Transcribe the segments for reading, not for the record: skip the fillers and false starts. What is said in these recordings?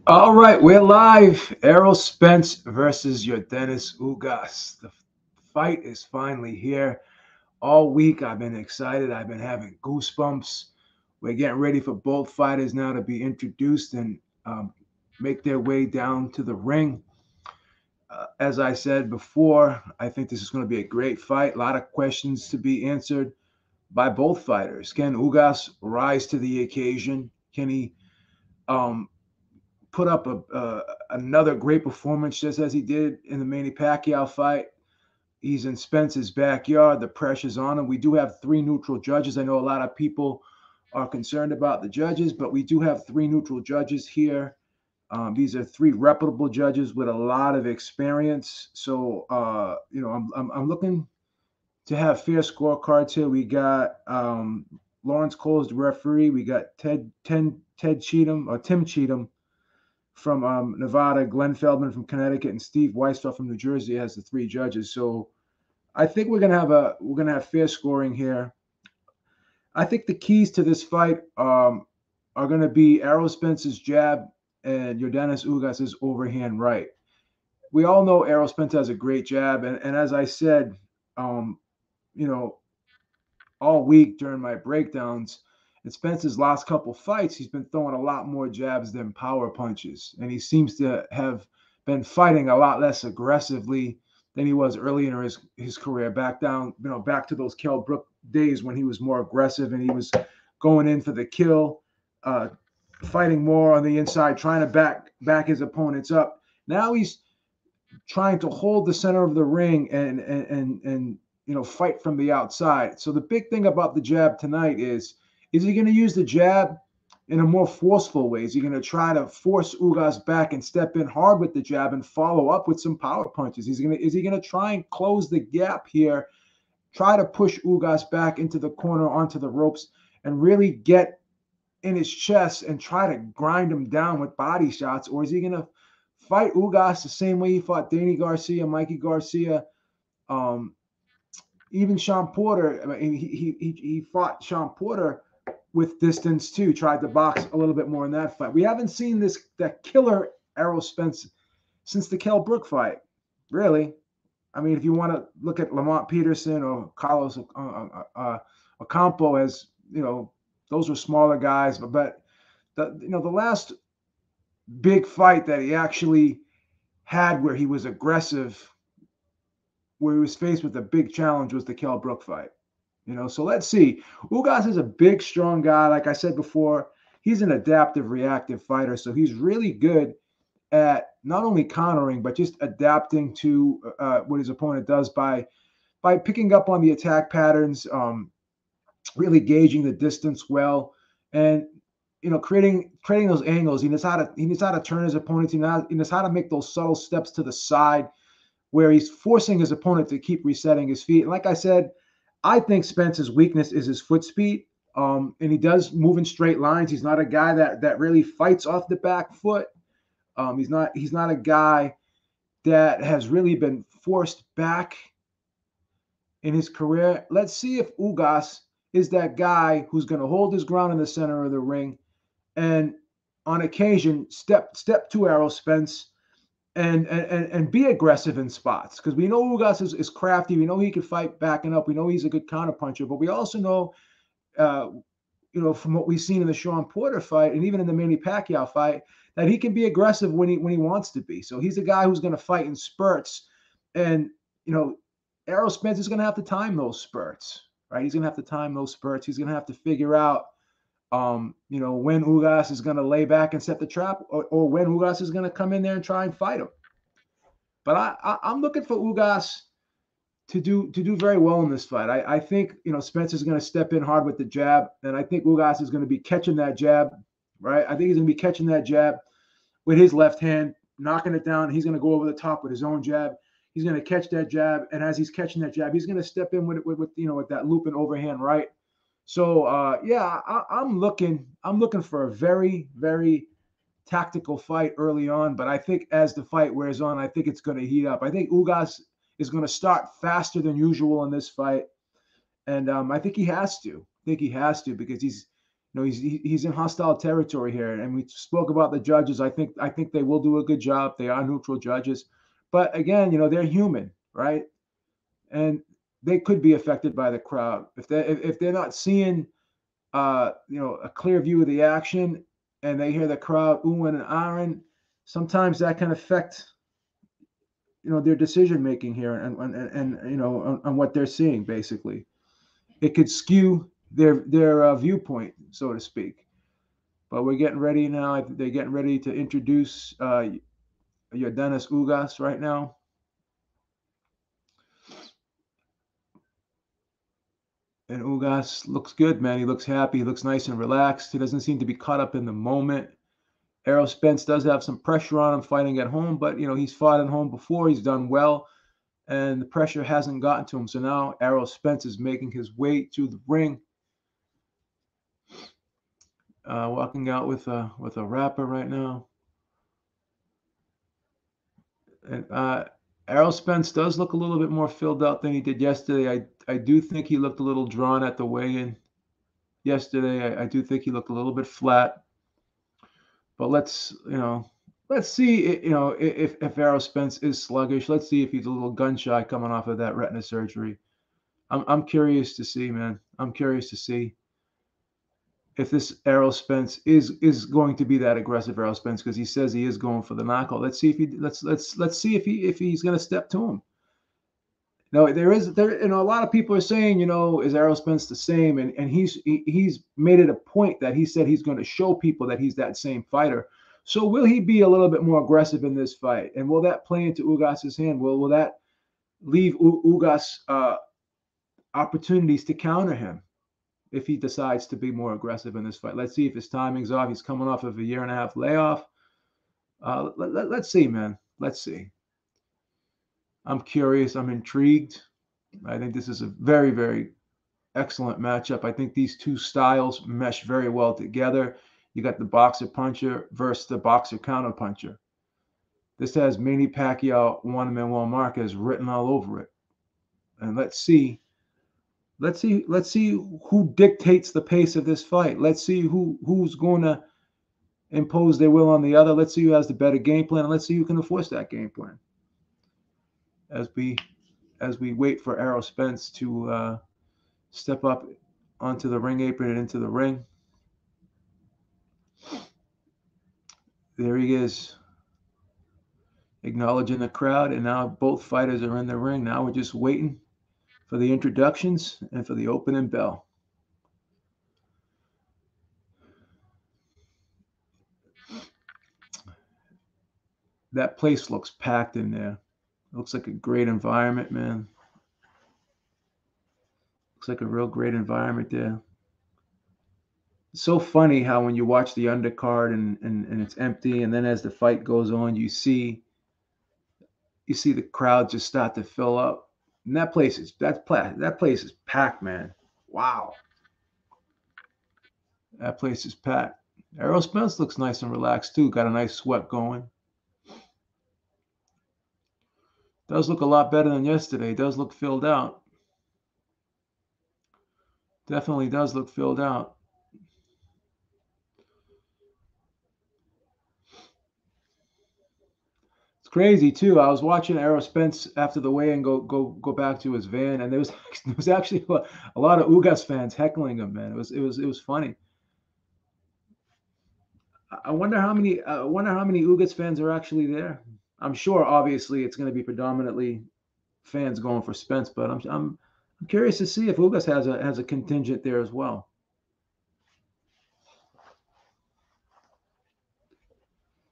All right, we're live. Errol Spence versus Yordenis Ugas. The fight is finally here. All week I've been excited. I've been having goosebumps. We're getting ready for both fighters now to be introduced and make their way down to the ring. As I said before, I think this is going to be a great fight. A lot of questions to be answered by both fighters. Can Ugas rise to the occasion? Can he um, put up another great performance just as he did in the Manny Pacquiao fight? He's in Spence's backyard. The pressure's on him. We do have three neutral judges. I know a lot of people are concerned about the judges, but we do have three neutral judges here. These are three reputable judges with a lot of experience. So, I'm looking to have fair scorecards here. We got Lawrence Cole's the referee. We got Ted Cheatham or Tim Cheatham from Nevada, Glenn Feldman from Connecticut, and Steve Weisfeld from New Jersey as the three judges. So I think we're gonna have fair scoring here. I think the keys to this fight are gonna be Errol Spence's jab and Yordenis Ugas' overhand right. We all know Errol Spence has a great jab, and as I said, um, you know, all week during my breakdowns, in Spence's last couple fights, he's been throwing a lot more jabs than power punches, and he seems to have been fighting a lot less aggressively than he was early in his career. Back to those Kell Brook days when he was more aggressive and he was going in for the kill, uh, fighting more on the inside, trying to back his opponents up. Now he's trying to hold the center of the ring and fight from the outside. So the big thing about the jab tonight is he going to use the jab in a more forceful way? Is he going to try to force Ugas back and step in hard with the jab and follow up with some power punches? Is he going to try and close the gap here, try to push Ugas back into the corner onto the ropes and really get in his chest and try to grind him down with body shots? Or is he going to fight Ugas the same way he fought Danny Garcia, Mikey Garcia, um, even Sean Porter? I mean, he fought Sean Porter with distance too. Tried to box a little bit more in that fight. We haven't seen that killer Errol Spence since the Kell Brook fight, really. I mean, if you want to look at Lamont Peterson or Carlos Ocampo as those were smaller guys, but the last big fight that he actually had where he was aggressive, where he was faced with a big challenge, was the Kell Brook fight. So let's see. Ugas is a big, strong guy. Like I said before, he's an adaptive, reactive fighter. So he's really good at not only countering, but just adapting to what his opponent does by picking up on the attack patterns, really gauging the distance well, and creating those angles. He knows how to turn his opponents. He knows how to make those subtle steps to the side where he's forcing his opponent to keep resetting his feet. And like I said, I think Spence's weakness is his foot speed, and he does move in straight lines. He's not a guy that really fights off the back foot. He's not a guy that has really been forced back in his career. Let's see if Ugas is that guy who's going to hold his ground in the center of the ring and on occasion step to Errol Spence and be aggressive in spots, because we know Ugas is crafty. We know he can fight backing up. We know he's a good counterpuncher, but we also know, from what we've seen in the Sean Porter fight and even in the Manny Pacquiao fight, that he can be aggressive when he wants to be. So he's a guy who's going to fight in spurts, and Errol Spence is going to have to time those spurts, right? He's going to have to time those spurts. He's going to have to figure out when Ugas is going to lay back and set the trap, or when Ugas is going to come in there and try and fight him. But I'm looking for Ugas to do very well in this fight. I think Spence is going to step in hard with the jab, and I think Ugas is going to be catching that jab, right? I think he's going to be catching that jab with his left hand, knocking it down. He's going to go over the top with his own jab. He's going to catch that jab, and as he's catching that jab, he's going to step in with that loop and overhand right. So I'm looking for a very, very tactical fight early on, but I think as the fight wears on, I think it's going to heat up. I think Ugas is going to start faster than usual in this fight, and I think he has to. Because He's in hostile territory here, and we spoke about the judges. I think they will do a good job. They are neutral judges, but again, they're human, right? And they could be affected by the crowd if they're not seeing a clear view of the action, and they hear the crowd oohing and ahhing. Sometimes that can affect their decision making here, and on what they're seeing. Basically, it could skew their viewpoint, so to speak. But we're getting ready now. They're getting ready to introduce Yordenis Ugas right now. And Ugas looks good, man. He looks happy. He looks nice and relaxed. He doesn't seem to be caught up in the moment. Errol Spence does have some pressure on him fighting at home, but he's fought at home before. He's done well, and the pressure hasn't gotten to him. So now Errol Spence is making his way to the ring, walking out with a rapper right now. And Errol Spence does look a little bit more filled out than he did yesterday. I do think he looked a little drawn at the weigh-in yesterday. I do think he looked a little bit flat. But let's see if Errol Spence is sluggish. Let's see if he's a little gun shy coming off of that retina surgery. I'm curious to see, man. I'm curious to see if this Errol Spence is going to be that aggressive Errol Spence, because he says he is going for the knockout. Let's see if he's going to step to him. No, a lot of people are saying, is Errol Spence the same? And he's made it a point that he said he's going to show people that he's that same fighter. So will he be a little bit more aggressive in this fight? And will that play into Ugas's hand? Will that leave Ugas opportunities to counter him if he decides to be more aggressive in this fight? Let's see if his timing's off. He's coming off of a 1.5-year layoff. Let's see, man. Let's see. I'm curious. I'm intrigued. I think this is a very, very excellent matchup. I think these two styles mesh very well together. You got the boxer puncher versus the boxer counter puncher. This has Manny Pacquiao, Juan Manuel Marquez written all over it. And let's see who dictates the pace of this fight. Let's see who's going to impose their will on the other. Let's see who has the better game plan, and let's see who can enforce that game plan. As we wait for Errol Spence to step up onto the ring apron and into the ring. There he is, acknowledging the crowd, and now both fighters are in the ring. Now we're just waiting for the introductions and for the opening bell. That place looks packed in there. It looks like a great environment, man. Looks like a real great environment there. It's so funny how when you watch the undercard and it's empty, and then as the fight goes on, you see the crowd just start to fill up. And that place is packed, man. Wow. That place is packed. Errol Spence looks nice and relaxed too. Got a nice sweat going. Does look a lot better than yesterday. Does look filled out. Definitely does look filled out. It's crazy too. I was watching Errol Spence after the weigh-in go back to his van, and there was actually a lot of Ugas fans heckling him. Man, it was funny. I wonder how many Ugas fans are actually there. I'm sure, obviously, it's going to be predominantly fans going for Spence, but I'm curious to see if Ugas has a contingent there as well.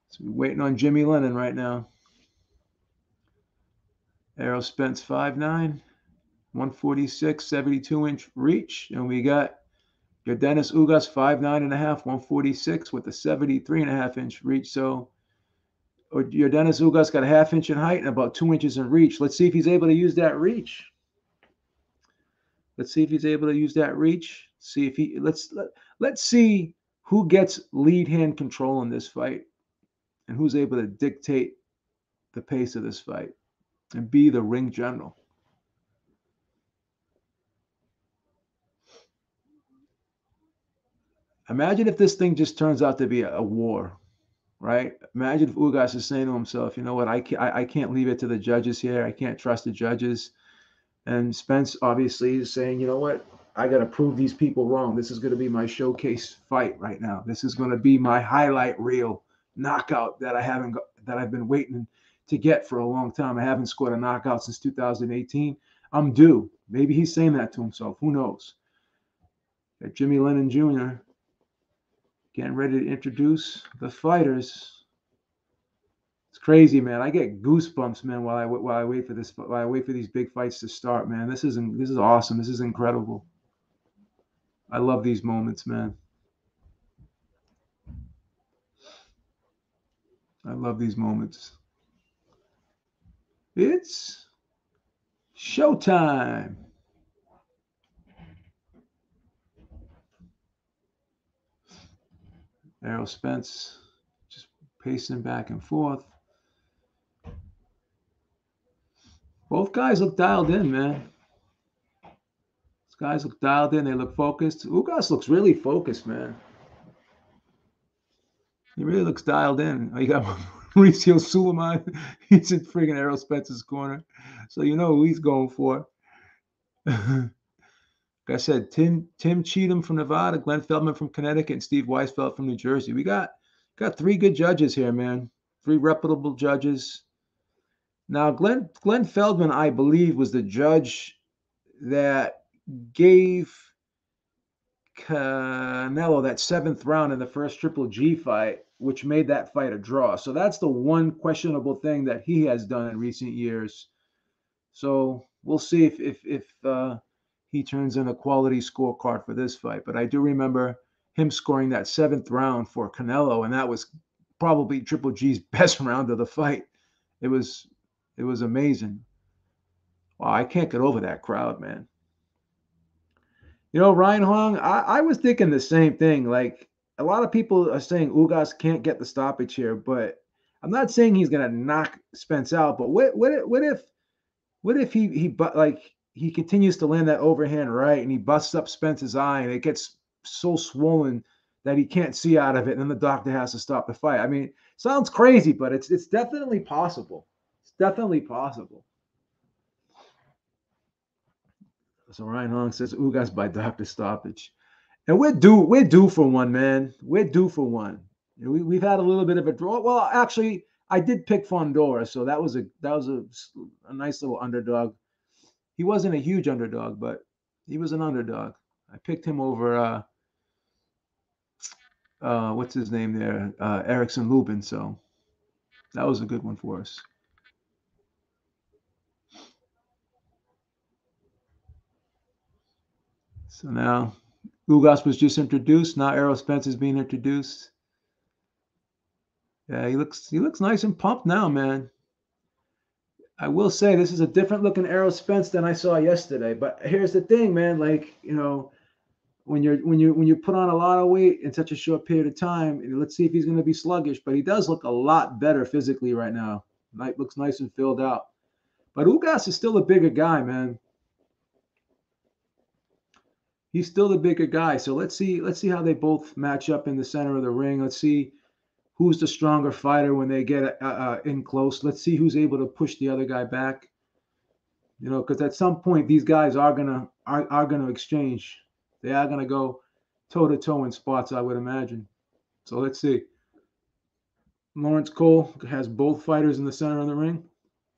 So we're waiting on Jimmy Lennon right now. Errol Spence 5'9", 146, 72-inch reach, and we got Yordenis Ugas 5'9.5", 146 with a 73.5-inch reach. So Yordenis Ugas got a half inch in height and about 2 inches in reach. Let's see if he's able to use that reach. Let's see who gets lead hand control in this fight and who's able to dictate the pace of this fight and be the ring general. Imagine if this thing just turns out to be a war, right? Imagine if Ugas is saying to himself, you know what, I can't leave it to the judges here. I can't trust the judges. And Spence obviously is saying, you know what, I got to prove these people wrong. This is going to be my showcase fight right now. This is going to be my highlight reel knockout that I've been waiting to get for a long time. I haven't scored a knockout since 2018. I'm due. Maybe he's saying that to himself. Who knows? Got Jimmy Lennon Jr. getting ready to introduce the fighters. It's crazy, man. I get goosebumps, man, while I wait for this, while I wait for these big fights to start, man. This is awesome. This is incredible. I love these moments, man. I love these moments. It's showtime. Errol Spence just pacing back and forth. Both guys look dialed in, man. These guys look dialed in. They look focused. Ugas looks really focused, man. He really looks dialed in. You got Mauricio Suleiman. He's in friggin' Errol Spence's corner. So you know who he's going for. Like I said, Tim Cheatham from Nevada, Glenn Feldman from Connecticut, and Steve Weisfeld from New Jersey. We got three good judges here, man. Three reputable judges. Now, Glenn Feldman, I believe, was the judge that gave Canelo that 7th round in the first Triple G fight, which made that fight a draw. So that's the one questionable thing that he has done in recent years. So we'll see if he turns in a quality scorecard for this fight. But I do remember him scoring that 7th round for Canelo, and that was probably Triple G's best round of the fight. It was amazing. Wow, I can't get over that crowd, man. You know, Ryan Hong, I was thinking the same thing. Like, a lot of people are saying Ugas can't get the stoppage here, but I'm not saying he's gonna knock Spence out. But what if he continues to land that overhand right and he busts up Spence's eye and it gets so swollen that he can't see out of it, and then the doctor has to stop the fight. I mean, sounds crazy, but it's definitely possible. It's definitely possible. So Ryan Hong says Ugas by doctor stoppage. And we're due for one, man. We're due for one. We've had a little bit of a draw. Well, actually, I did pick Fondora, so that was a nice little underdog. He wasn't a huge underdog, but he was an underdog. I picked him over what's his name there, Erickson Lubin. So that was a good one for us. So now Ugas was just introduced. Now Errol Spence is being introduced. Yeah, he looks nice and pumped now, man. I will say this is a different looking Errol Spence than I saw yesterday. But here's the thing, man. Like, you know, when you put on a lot of weight in such a short period of time, let's see if he's going to be sluggish. But he does look a lot better physically right now. Looks nice and filled out. But Ugas is still a bigger guy, man. He's still the bigger guy. So let's see how they both match up in the center of the ring. Let's see who's the stronger fighter when they get in close. Let's see who's able to push the other guy back. You know, because at some point these guys are gonna exchange. They are gonna go toe to toe in spots, I would imagine. So let's see. Lawrence Cole has both fighters in the center of the ring,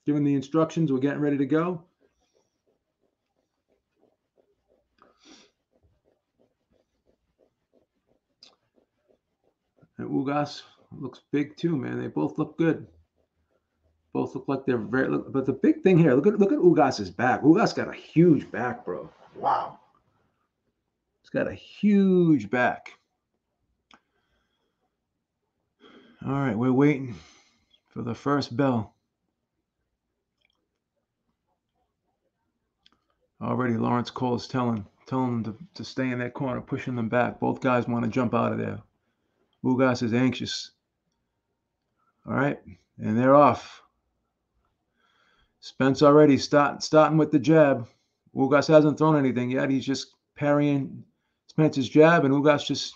giving the instructions. We're getting ready to go. And Ugas looks big too, man. They both look good. Both look like they're very. But the big thing here, look at Ugas's back. Ugas got a huge back, bro. Wow, he's got a huge back. All right, we're waiting for the first bell. Already, Lawrence Cole is telling them to stay in that corner, pushing them back. Both guys want to jump out of there. Ugas is anxious. All right, and they're off. Spence already starting with the jab. Ugas hasn't thrown anything yet. He's just parrying Spence's jab, and Ugas just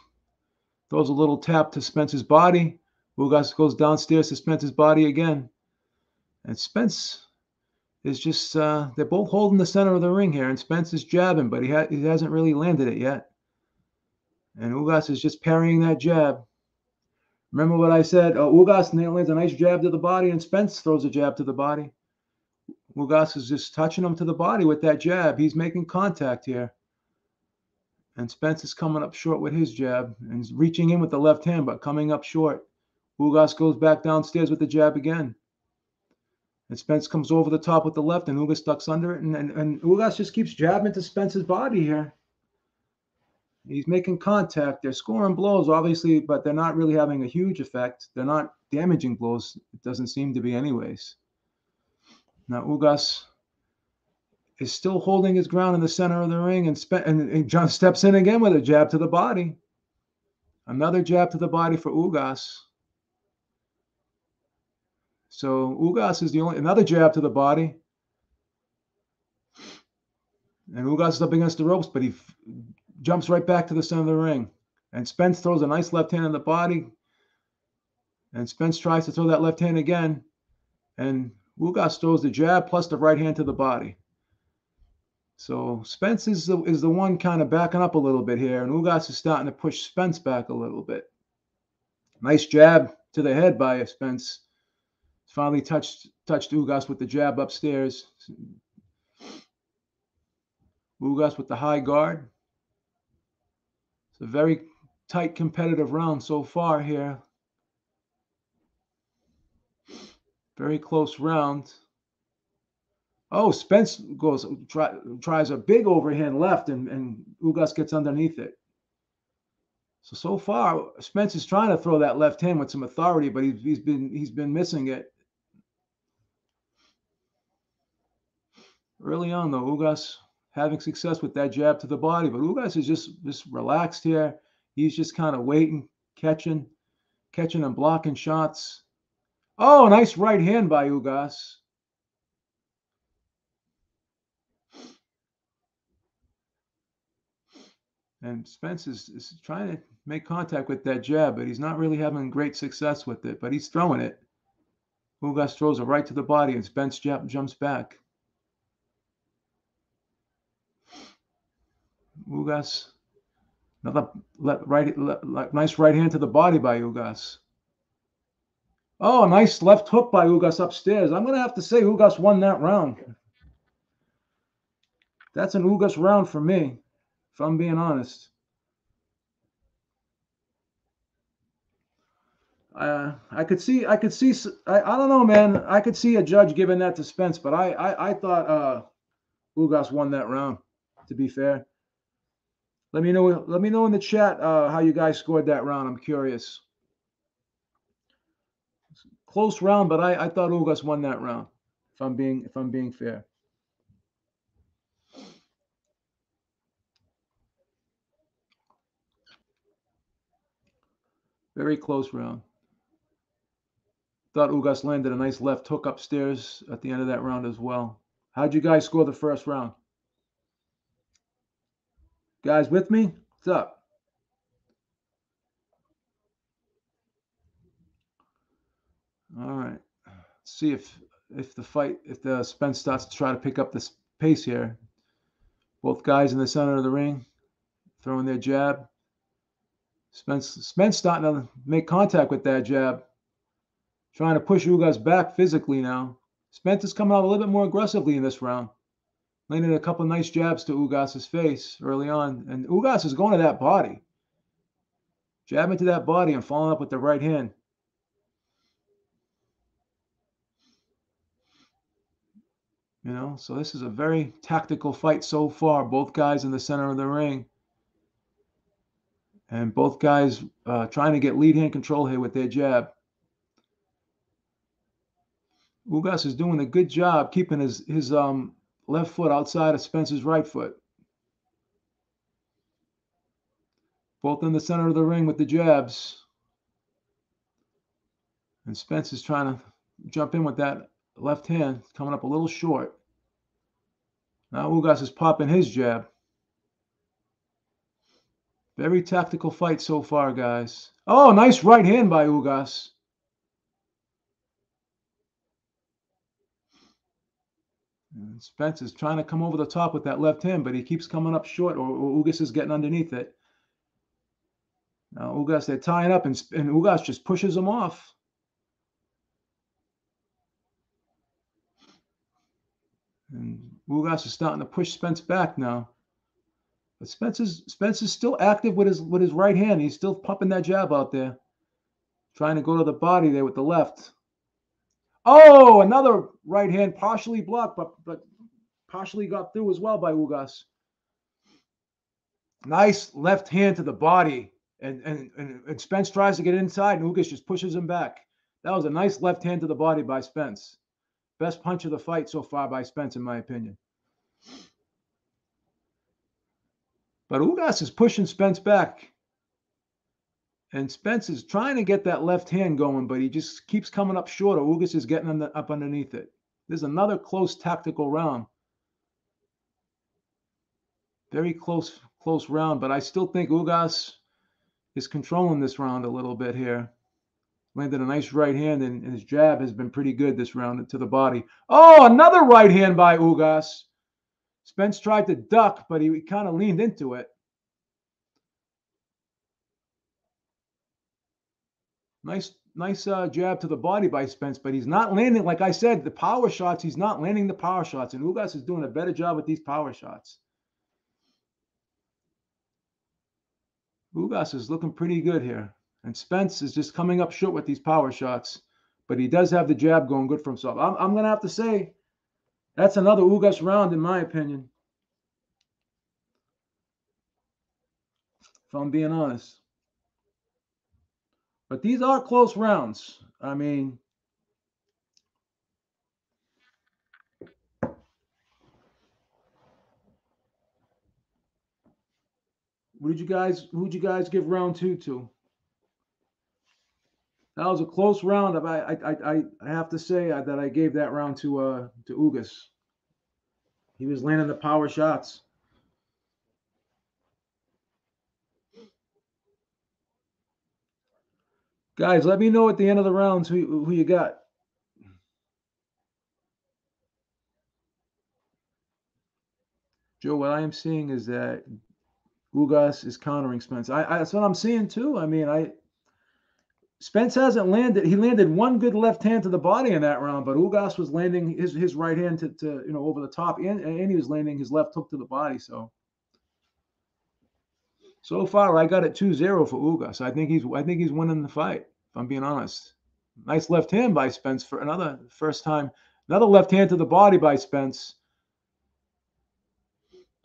Throws a little tap to Spence's body. Ugas goes downstairs to Spence's body again. And Spence is just, they're both holding the center of the ring here. And Spence is jabbing, but he hasn't really landed it yet. And Ugas is just parrying that jab. Remember what I said? Ugas lands a nice jab to the body, and Spence throws a jab to the body. Ugas is just touching him to the body with that jab. He's making contact here. And Spence is coming up short with his jab and he's reaching in with the left hand, but coming up short. Ugas goes back downstairs with the jab again. And Spence comes over the top with the left, and Ugas ducks under it. And Ugas just keeps jabbing to Spence's body here. He's making contact. They're scoring blows, obviously, but they're not really having a huge effect. They're not damaging blows. It doesn't seem to be anyways. Now Ugas is still holding his ground in the center of the ring, and John steps in again with a jab to the body. Another jab to the body for Ugas. So Ugas is another jab to the body. And Ugas is up against the ropes, but he jumps right back to the center of the ring. And Spence throws a nice left hand in the body. And Spence tries to throw that left hand again. And Ugas throws the jab plus the right hand to the body. So Spence is the one kind of backing up a little bit here. And Ugas is starting to push Spence back a little bit. Nice jab to the head by Spence. Finally touched Ugas with the jab upstairs. Ugas with the high guard. It's a very tight competitive round so far here. Very close round. Oh, Spence tries a big overhand left, and Ugas gets underneath it. So far, Spence is trying to throw that left hand with some authority, but he's been missing it. Early on, though, Ugas having success with that jab to the body, but Ugas is just relaxed here. He's just kind of waiting, catching and blocking shots. Oh, nice right hand by Ugas. And Spence is trying to make contact with that jab, but he's not really having great success with it, but he's throwing it. Ugas throws it right to the body, and Spence jumps back. Ugas, another nice right hand to the body by Ugas. Oh, a nice left hook by Ugas upstairs. I'm going to have to say Ugas won that round. That's an Ugas round for me, if I'm being honest. I could see. I don't know, man. I could see a judge giving that to Spence, but I thought Ugas won that round. To be fair, let me know in the chat how you guys scored that round. I'm curious. Close round, but I thought Ugas won that round. If I'm being fair. Very close round. Thought Ugas landed a nice left hook upstairs at the end of that round as well. How'd you guys score the first round? Guys with me? What's up? All right. Let's see if the Spence starts to try to pick up this pace here. Both guys in the center of the ring throwing their jab. Spence starting to make contact with that jab. Trying to push Ugas back physically now. Spence is coming out a little bit more aggressively in this round. Landing a couple nice jabs to Ugas's face early on. And Ugas is going to that body. Jabbing to that body and following up with the right hand. You know, so this is a very tactical fight so far. Both guys in the center of the ring. And both guys trying to get lead hand control here with their jab. Ugas is doing a good job keeping his left foot outside of Spence's right foot. Both in the center of the ring with the jabs. And Spence is trying to jump in with that left hand, coming up a little short. Now Ugas is popping his jab. Very tactical fight so far, guys. Oh, nice right hand by Ugas. And Spence is trying to come over the top with that left hand, but he keeps coming up short, or Ugas is getting underneath it. Now Ugas, they're tying up, and Ugas just pushes him off. And Ugas is starting to push Spence back now. But Spence is still active with his right hand. He's still pumping that jab out there, trying to go to the body there with the left. Oh, another right hand partially blocked, but partially got through as well by Ugas. Nice left hand to the body, and Spence tries to get inside, and Ugas just pushes him back. That was a nice left hand to the body by Spence. Best punch of the fight so far by Spence, in my opinion. But Ugas is pushing Spence back. And Spence is trying to get that left hand going, but he just keeps coming up short. Ugas is getting up underneath it. There's another close tactical round. Very close round, but I still think Ugas is controlling this round a little bit here. Landed a nice right hand, and his jab has been pretty good this round to the body. Oh, another right hand by Ugas. Spence tried to duck, but he kind of leaned into it. Nice jab to the body by Spence, but he's not landing, like I said, the power shots. He's not landing the power shots, and Ugas is doing a better job with these power shots. Ugas is looking pretty good here, and Spence is just coming up short with these power shots, but he does have the jab going good for himself. I'm going to have to say that's another Ugas round, in my opinion, if I'm being honest. But these are close rounds. I mean, who'd you guys give round 2 to? That was a close round. I have to say that I gave that round to Ugas. He was landing the power shots. Guys, let me know at the end of the rounds who you got. Joe, what I am seeing is that Ugas is countering Spence. That's what I'm seeing too. I mean, Spence hasn't landed. He landed one good left hand to the body in that round, but Ugas was landing his right hand to over the top, and he was landing his left hook to the body. So far, I got it 2-0 for Ugas. I think he's winning the fight, if I'm being honest. Nice left hand by Spence for another first time. Another left hand to the body by Spence.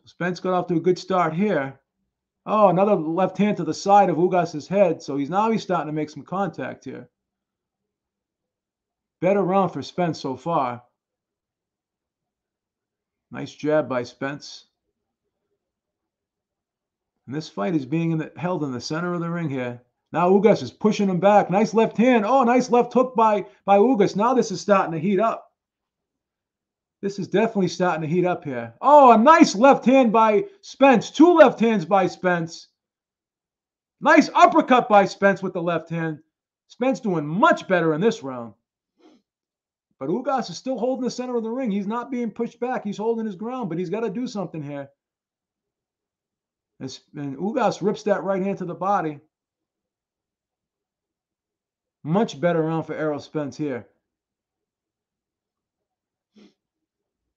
Spence got off to a good start here. Oh, another left hand to the side of Ugas's head. So he's starting to make some contact here. Better round for Spence so far. Nice jab by Spence. And this fight is being held in the center of the ring here. Now Ugas is pushing him back. Nice left hand. Oh, nice left hook by Ugas. Now this is starting to heat up. This is definitely starting to heat up here. Oh, a nice left hand by Spence. Two left hands by Spence. Nice uppercut by Spence with the left hand. Spence doing much better in this round. But Ugas is still holding the center of the ring. He's not being pushed back. He's holding his ground, but he's got to do something here. And Ugas rips that right hand to the body. Much better round for Errol Spence here.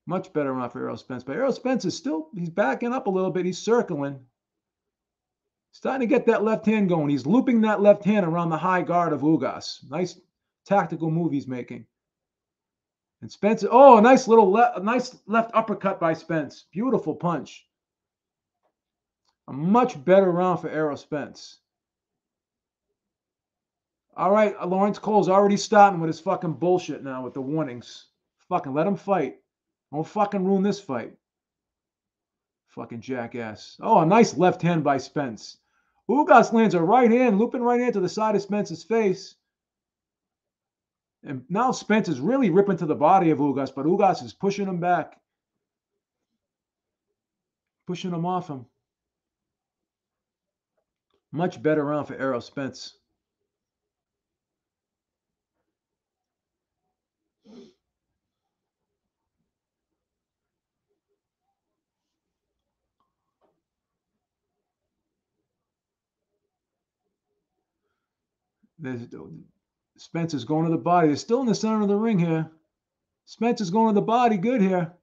Much better round for Errol Spence. But Errol Spence is he's backing up a little bit. He's circling. Starting to get that left hand going. He's looping that left hand around the high guard of Ugas. Nice tactical move he's making. And Spence, oh, a nice left uppercut by Spence. Beautiful punch. A much better round for Errol Spence. All right, Lawrence Cole's already starting with his fucking bullshit now with the warnings. Fucking let him fight. Don't fucking ruin this fight. Fucking jackass. Oh, a nice left hand by Spence. Ugas lands a right hand, looping right hand to the side of Spence's face. And now Spence is really ripping to the body of Ugas, but Ugas is pushing him back. Pushing him off him. Much better round for Errol Spence. Spence is going to the body. They're still in the center of the ring here. Spence is going to the body. Good here.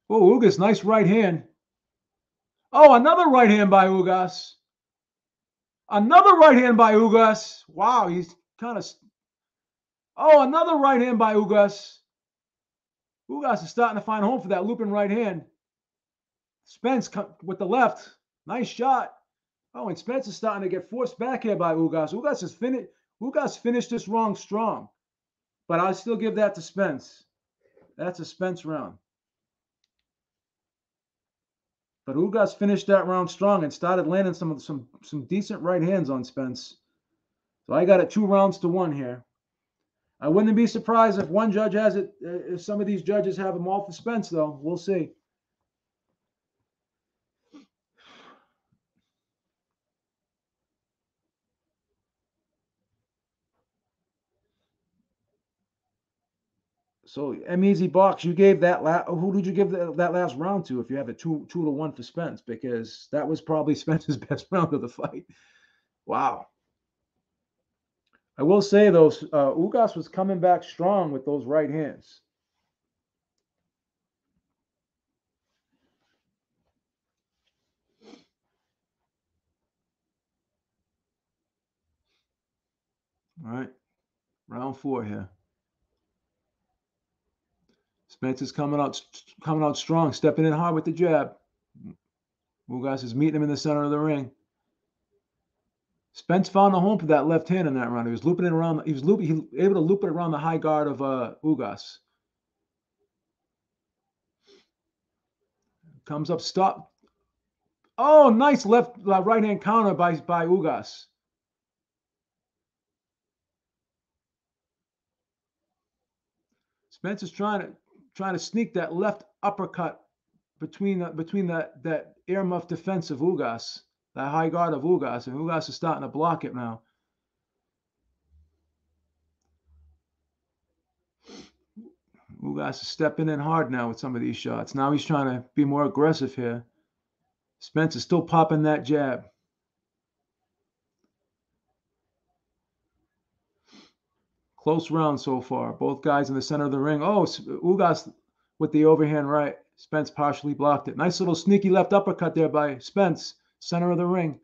Oh, Ugas, nice right hand. Oh, another right hand by Ugas. Another right hand by Ugas. Wow, he's kind of. Oh, another right hand by Ugas. Ugas is starting to find home for that looping right hand. Spence with the left. Nice shot. Oh, and Spence is starting to get forced back here by Ugas. Ugas finished this round strong. But I still give that to Spence. That's a Spence round. But Ugas finished that round strong and started landing some decent right hands on Spence. So I got it 2-1 here. I wouldn't be surprised if one judge has it, if some of these judges have them all for Spence, though. We'll see. So M-Easy Box, you gave that who did you give that last round to if you have a 2-1 for Spence? Because that was probably Spence's best round of the fight. Wow. I will say, though, Ugas was coming back strong with those right hands. All right. Round 4 here. Spence is coming out strong, stepping in hard with the jab. Ugas is meeting him in the center of the ring. Spence found a home for that left hand in that round. He was looping it around. He was able to loop it around the high guard of Ugas. Comes up, stop. Oh, nice right hand counter by Ugas. Spence is trying to sneak that left uppercut between that earmuff defense of Ugas, that high guard of Ugas, and Ugas is starting to block it now. Ugas is stepping in hard now with some of these shots. Now he's trying to be more aggressive here. Spence is still popping that jab. Close round so far. Both guys in the center of the ring. Oh, Ugas with the overhand right. Spence partially blocked it. Nice little sneaky left uppercut there by Spence, center of the ring.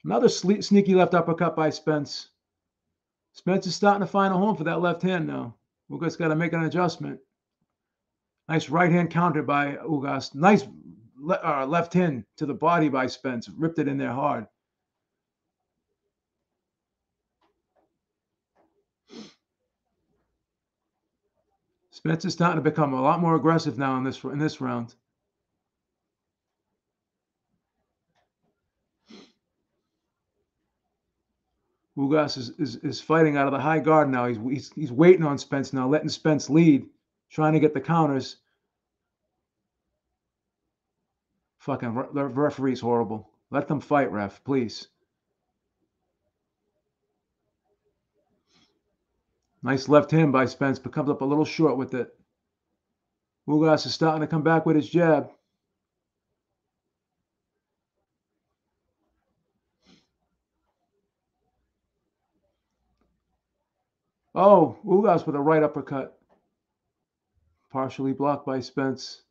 Another sneaky left uppercut by Spence. Spence is starting to find a home for that left hand now. Ugas got to make an adjustment. Nice right hand counter by Ugas. Nice left hand to the body by Spence. Ripped it in there hard. Spence is starting to become a lot more aggressive now in this round. Ugas is fighting out of the high guard now. He's waiting on Spence now, letting Spence lead, trying to get the counters. Fucking the referee's horrible. Let them fight, ref, please. Nice left hand by Spence, but comes up a little short with it. Ugas is starting to come back with his jab. Oh, Ugas with a right uppercut. Partially blocked by Spence.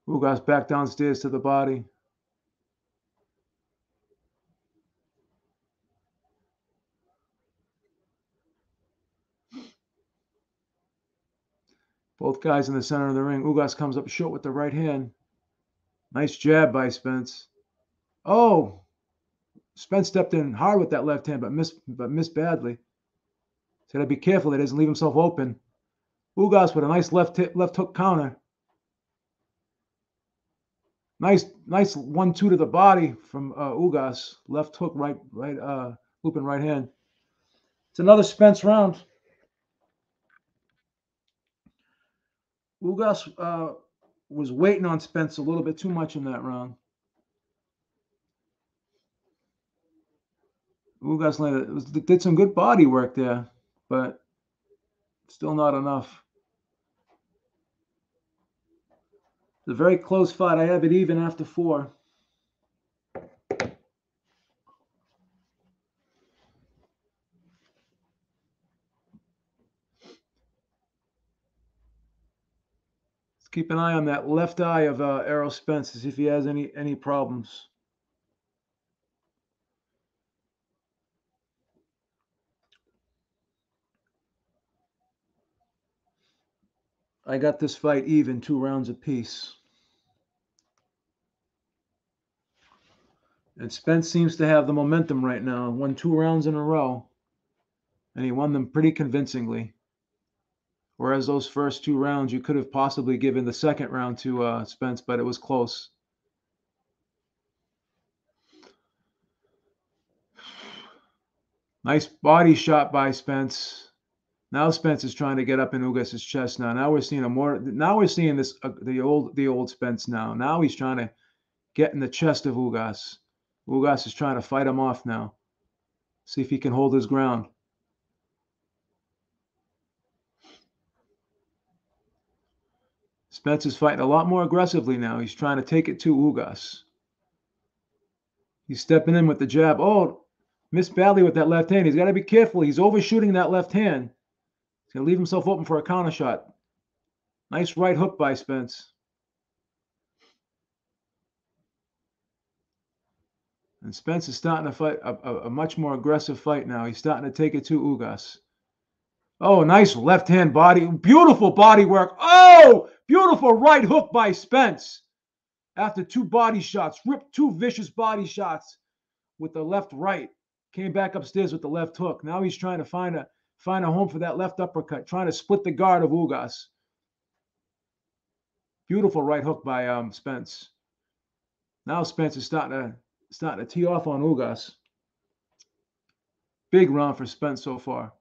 Ugas back downstairs to the body. Both guys in the center of the ring. Ugas comes up short with the right hand. Nice jab by Spence. Oh, Spence stepped in hard with that left hand, but missed badly. So gotta be careful that he doesn't leave himself open. Ugas with a nice left hook counter. Nice 1-2 to the body from Ugas. Left hook, right looping right hand. It's another Spence round. Ugas was waiting on Spence a little bit too much in that round. Ugas did some good body work there, but still not enough. It's a very close fight. I have it even after 4. Let's keep an eye on that left eye of Errol Spence to see if he has any problems. I got this fight even, 2 rounds apiece. And Spence seems to have the momentum right now. Won 2 rounds in a row, and he won them pretty convincingly. Whereas those first 2 rounds, you could have possibly given the second round to Spence, but it was close. Nice body shot by Spence. Now Spence is trying to get up in Ugas' chest. Now we're seeing a more. Now we're seeing this the old Spence. Now he's trying to get in the chest of Ugas. Ugas is trying to fight him off now. See if he can hold his ground. Spence is fighting a lot more aggressively now. He's trying to take it to Ugas. He's stepping in with the jab. Oh, missed badly with that left hand. He's got to be careful. He's overshooting that left hand. He's going to leave himself open for a counter shot. Nice right hook by Spence. And Spence is starting to fight a much more aggressive fight now. He's starting to take it to Ugas. Oh, nice left hand body. Beautiful body work. Oh, beautiful right hook by Spence. After 2 body shots, ripped 2 vicious body shots with the left right. Came back upstairs with the left hook. Now he's trying to find a home for that left uppercut, trying to split the guard of Ugas. Beautiful right hook by Spence. Now Spence is starting to tee off on Ugas. Big round for Spence so far.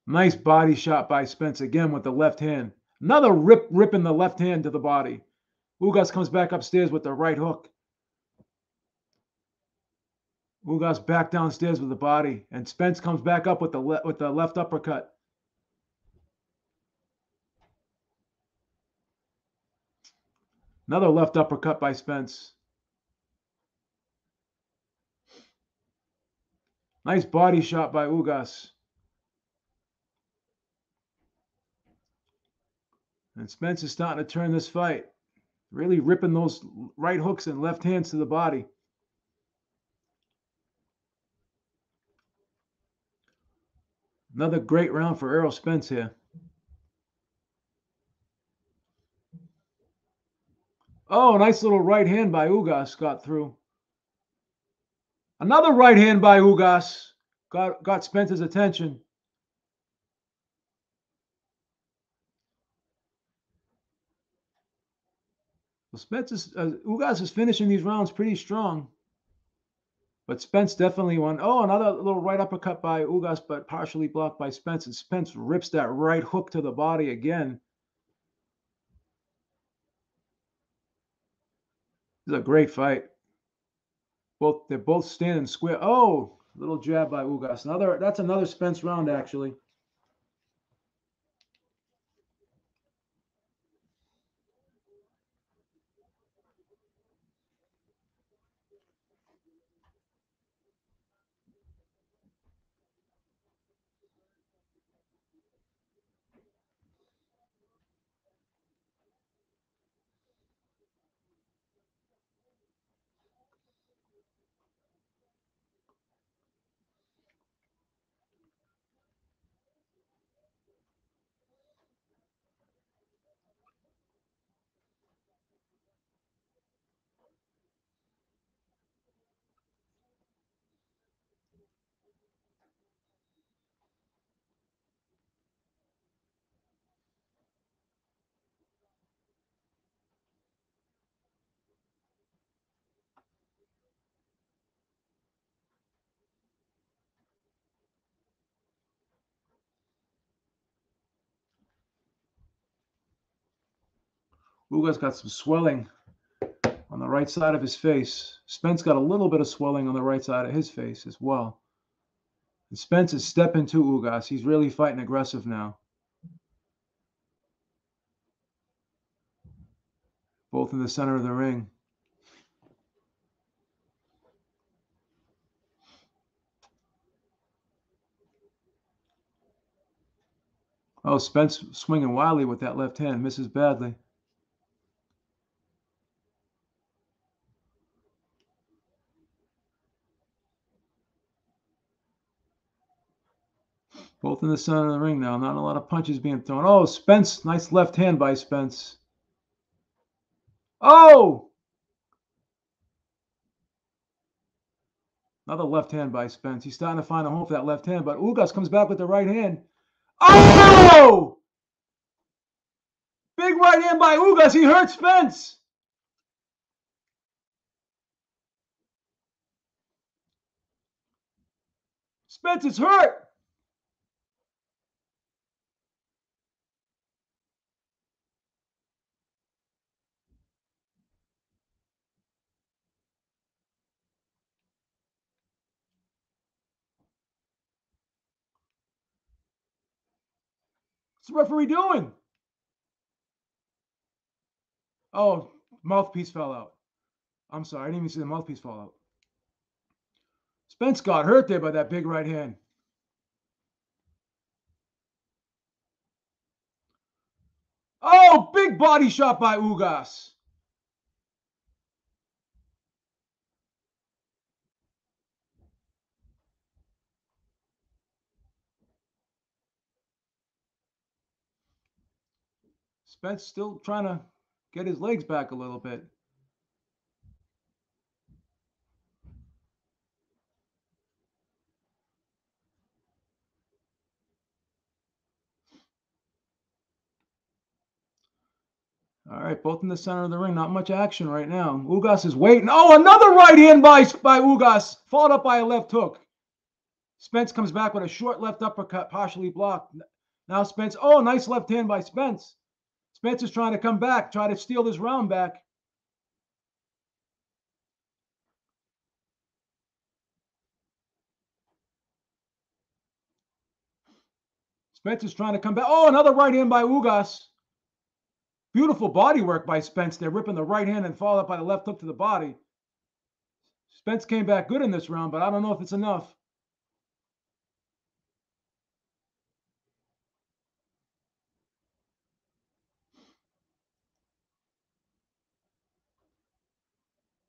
Nice body shot by Spence again with the left hand. Another ripping the left hand to the body. Ugas comes back upstairs with the right hook. Ugas back downstairs with the body, and Spence comes back up with the left uppercut. Another left uppercut by Spence. Nice body shot by Ugas. And Spence is starting to turn this fight. Really ripping those right hooks and left hands to the body. Another great round for Errol Spence here. Oh, nice little right hand by Ugas got through. Another right hand by Ugas got Spence's attention. Well, Ugas is finishing these rounds pretty strong. But Spence definitely won. Oh, another little right uppercut by Ugas, but partially blocked by Spence. And Spence rips that right hook to the body again. This is a great fight. They're both standing square. Oh, little jab by Ugas. That's another Spence round, actually. Ugas got some swelling on the right side of his face. Spence got a little bit of swelling on the right side of his face as well. And Spence is stepping to Ugas. He's really fighting aggressive now. Both in the center of the ring. Oh, Spence swinging wildly with that left hand. Misses badly. Both in the center of the ring now. Not a lot of punches being thrown. Oh, Spence. Nice left hand by Spence. Oh! Another left hand by Spence. He's starting to find a home for that left hand, but Ugas comes back with the right hand. Oh! Big right hand by Ugas. He hurt Spence. Spence is hurt. What's the referee doing? Oh, mouthpiece fell out. I'm sorry. I didn't even see the mouthpiece fall out. Spence got hurt there by that big right hand. Oh, big body shot by Ugas. Spence still trying to get his legs back a little bit. All right, both in the center of the ring. Not much action right now. Ugas is waiting. Oh, another right hand by Ugas, followed up by a left hook. Spence comes back with a short left uppercut, partially blocked. Now Spence. Oh, nice left hand by Spence. Spence is trying to come back, try to steal this round back. Spence is trying to come back. Oh, another right hand by Ugas. Beautiful body work by Spence. They're ripping the right hand and followed up by the left hook to the body. Spence came back good in this round, but I don't know if it's enough.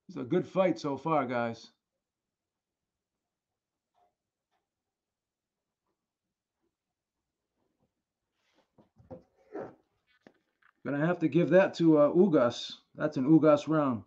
It's a good fight so far, guys. Gonna have to give that to Ugas. That's an Ugas round.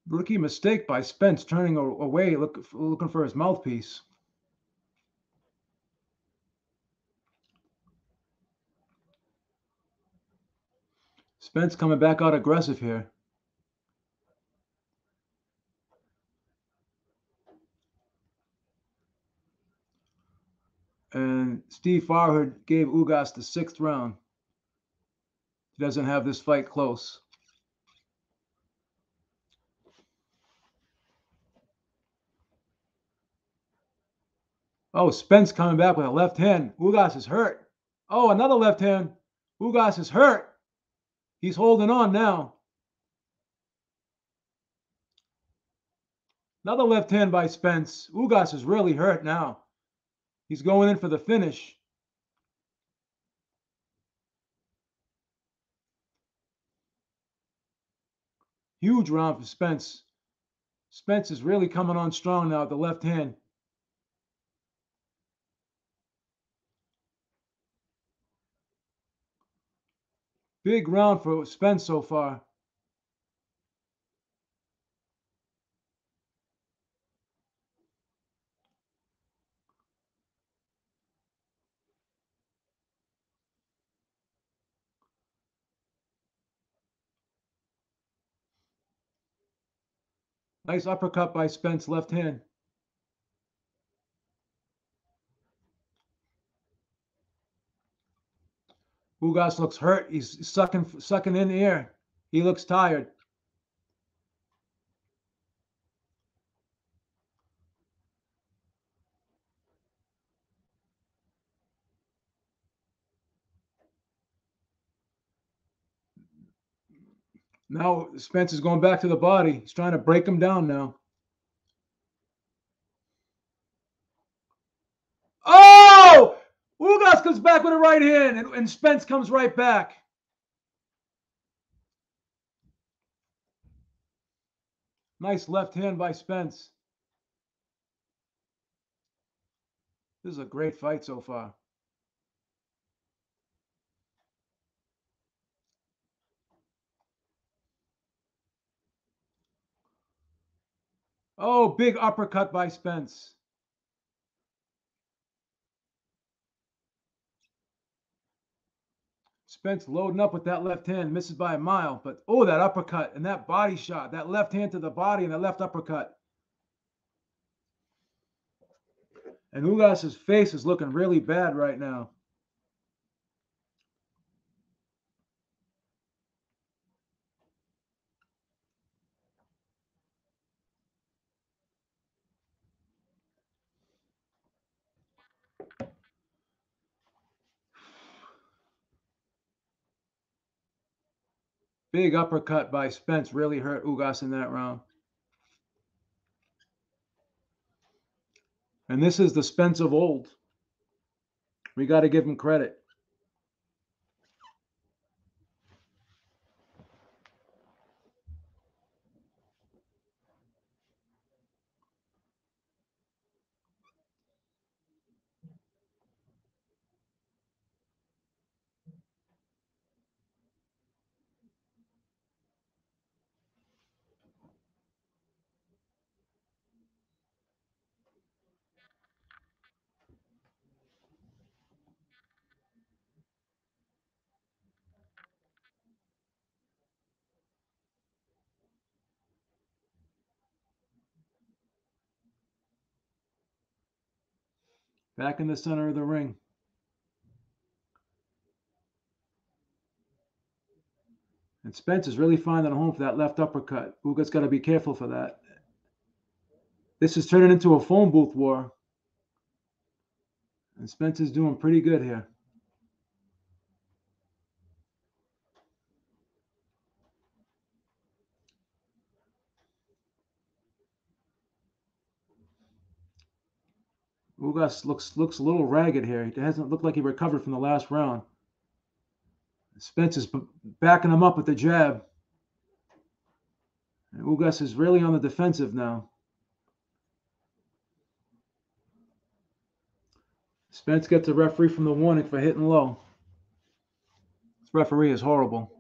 Rookie mistake by Spence, turning away, looking for his mouthpiece. Spence coming back out aggressive here. And Steve Farhood gave Ugas the 6th round. He doesn't have this fight close. Oh, Spence coming back with a left hand. Ugas is hurt. Oh, another left hand. Ugas is hurt. He's holding on now. Another left hand by Spence. Ugas is really hurt now. He's going in for the finish. Huge round for Spence. Spence is really coming on strong now with the left hand. Big round for Spence so far. Nice uppercut by Spence, left hand. Ugas looks hurt. He's sucking in the air. He looks tired. Now Spence is going back to the body. He's trying to break him down now. Oh! Ugas comes back with a right hand, and Spence comes right back. Nice left hand by Spence. This is a great fight so far. Oh, big uppercut by Spence. Spence loading up with that left hand, misses by a mile. But oh, that uppercut and that body shot, that left hand to the body and that left uppercut. And Ugas's face is looking really bad right now. Big uppercut by Spence really hurt Ugas in that round. And this is the Spence of old. We got to give him credit. Back in the center of the ring. And Spence is really finding a home for that left uppercut. Ugas got to be careful for that. This is turning into a phone booth war. And Spence is doing pretty good here. Ugas looks a little ragged here. He doesn't look like he recovered from the last round. Spence is backing him up with the jab. And Ugas is really on the defensive now. Spence gets a referee from the warning for hitting low. This referee is horrible.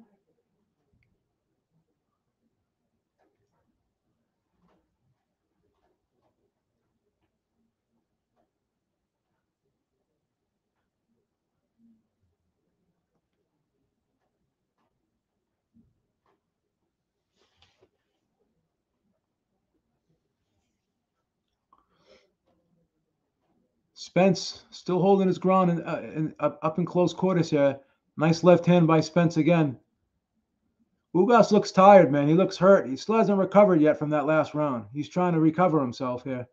Spence still holding his ground up in close quarters here. Nice left hand by Spence again. Ugas looks tired, man. He looks hurt. He still hasn't recovered yet from that last round. He's trying to recover himself here.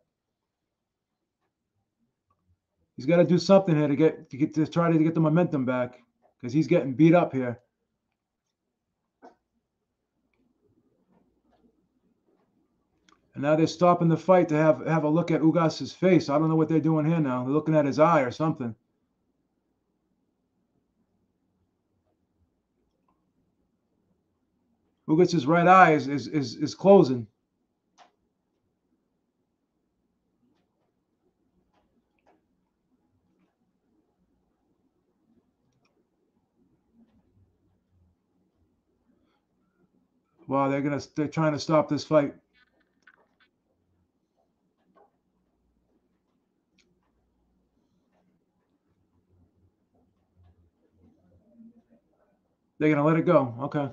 He's got to do something here to try to get the momentum back because he's getting beat up here. And now they're stopping the fight to have a look at Ugas's face. I don't know what they're doing here now. They're looking at his eye or something. Ugas's right eye is closing. Wow, they're trying to stop this fight. They're gonna let it go. Okay.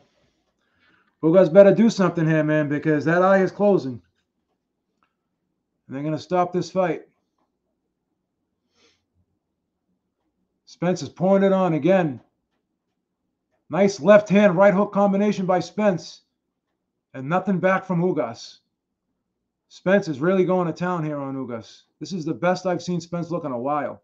Ugas better do something here, man, because that eye is closing. And they're gonna stop this fight. Spence is pouring it on again. Nice left hand, right hook combination by Spence. And nothing back from Ugas. Spence is really going to town here on Ugas. This is the best I've seen Spence look in a while.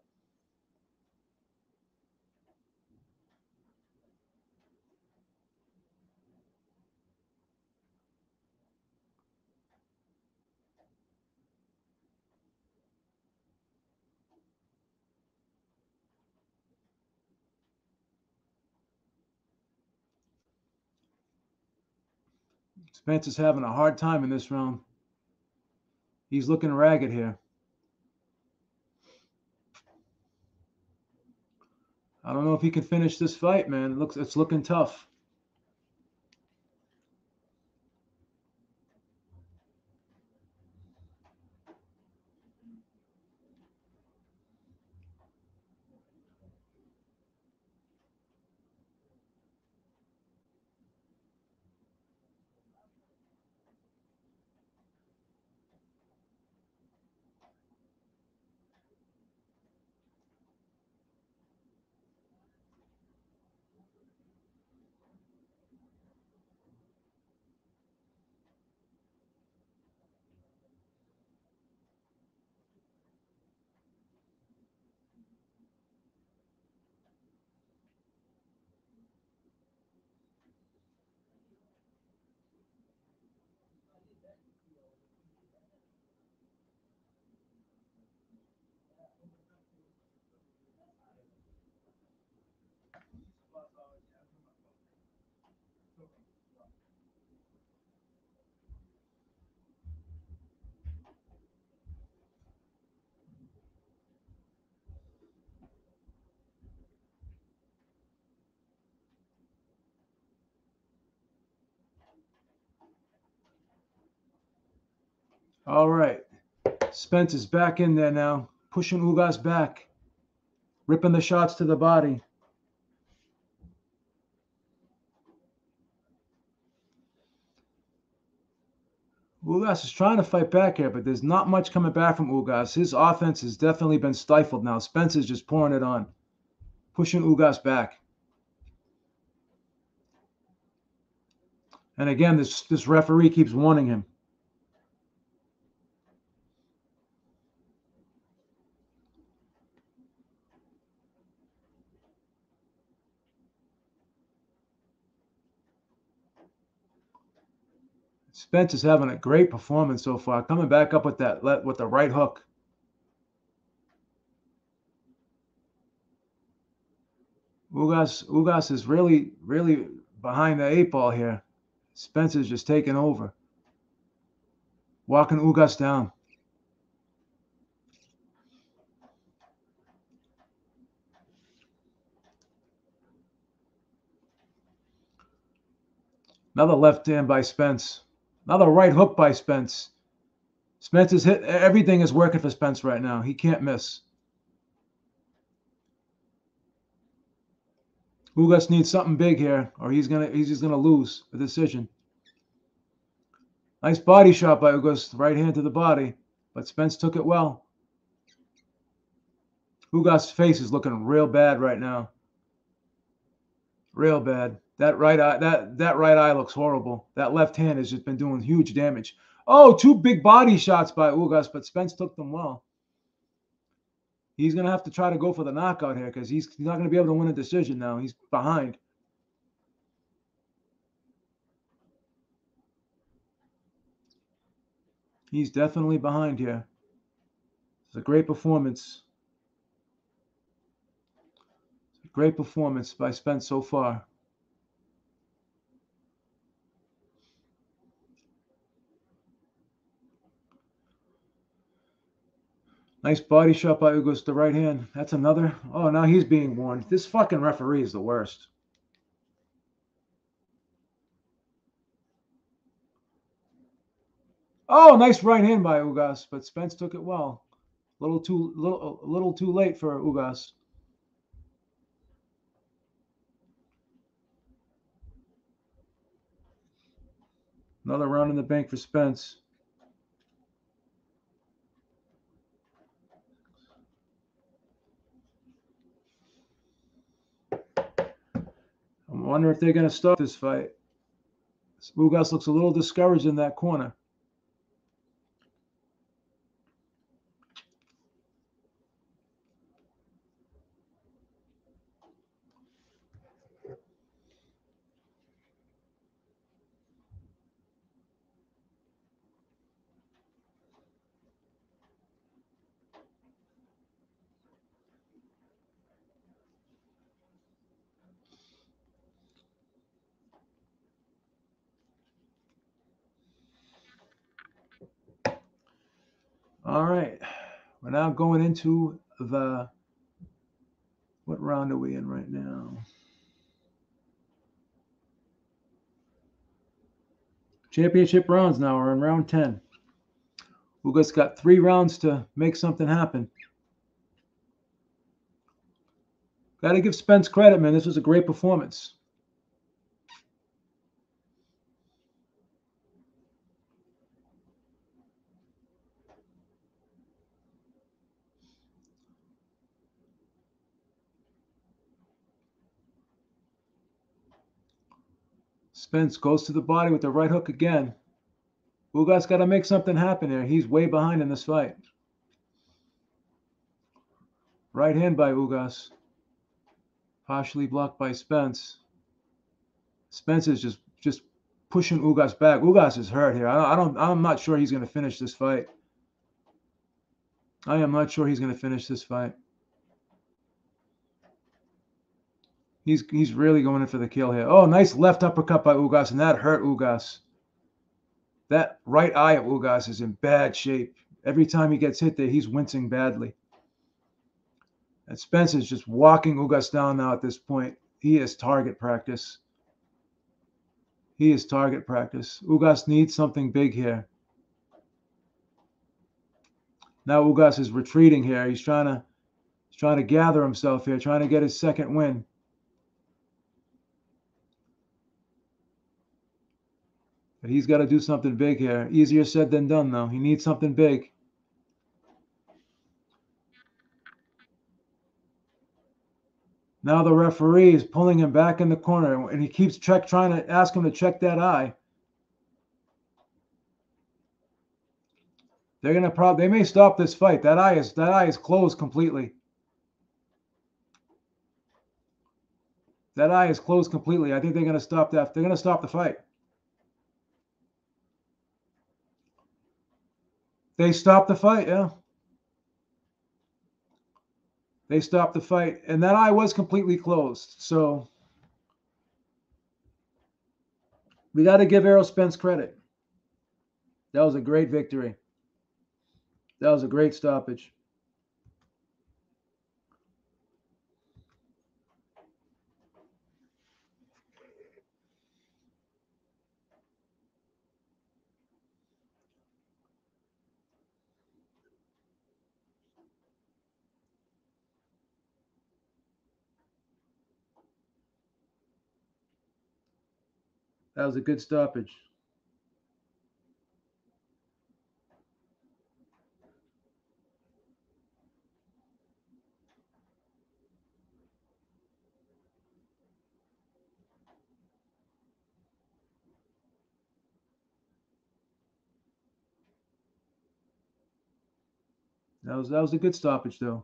Spence is having a hard time in this round. He's looking ragged here. I don't know if he can finish this fight, man. It's looking tough. All right. Spence is back in there now, pushing Ugas back, ripping the shots to the body. Ugas is trying to fight back here, but there's not much coming back from Ugas. His offense has definitely been stifled now. Spence is just pouring it on, pushing Ugas back. And again, this referee keeps warning him. Spence is having a great performance so far, coming back up with the right hook. Ugas is really behind the eight ball here. Spence is just taking over, walking Ugas down. Another left hand by Spence. Another right hook by Spence. Spence is hit. Everything is working for Spence right now. He can't miss. Ugas needs something big here, or he's just gonna lose the decision. Nice body shot by Ugas, right hand to the body, but Spence took it well. Ugas' face is looking real bad right now. Real bad. That right eye looks horrible. That left hand has just been doing huge damage. Oh, two big body shots by Ugas, but Spence took them well. He's going to have to try to go for the knockout here because he's not going to be able to win a decision now. He's behind. He's definitely behind here. It's a great performance. Great performance by Spence so far. Nice body shot by Ugas, the right hand. That's another. Oh, now he's being warned. This fucking referee is the worst. Oh, nice right hand by Ugas, but Spence took it well. A little too late for Ugas. Another round in the bank for Spence. I wonder if they're going to stop this fight. Ugas looks a little discouraged in that corner. All right. We're now going into the. What round are we in right now? Championship rounds now. We're in round 10. Ugas got 3 rounds to make something happen. Got to give Spence credit, man. This was a great performance. Spence goes to the body with the right hook again. Ugas got to make something happen here. He's way behind in this fight. Right hand by Ugas. Partially blocked by Spence. Spence is just pushing Ugas back. Ugas is hurt here. I'm not sure he's going to finish this fight. I am not sure he's going to finish this fight. He's really going in for the kill here. Oh, nice left uppercut by Ugas, and that hurt Ugas. That right eye of Ugas is in bad shape. Every time he gets hit there, he's wincing badly. And Spence is just walking Ugas down now at this point. He is target practice. He is target practice. Ugas needs something big here. Now Ugas is retreating here. He's trying to gather himself here, trying to get his second win. But he's got to do something big here. Easier said than done, though. He needs something big. Now the referee is pulling him back in the corner, and he keeps trying to ask him to check that eye. They may stop this fight. That eye is closed completely. That eye is closed completely. I think they're going to stop that. They're going to stop the fight. They stopped the fight, yeah. They stopped the fight, and that eye was completely closed. So we got to give Errol Spence credit. That was a great victory. That was a great stoppage. That was a good stoppage. That was a good stoppage, though.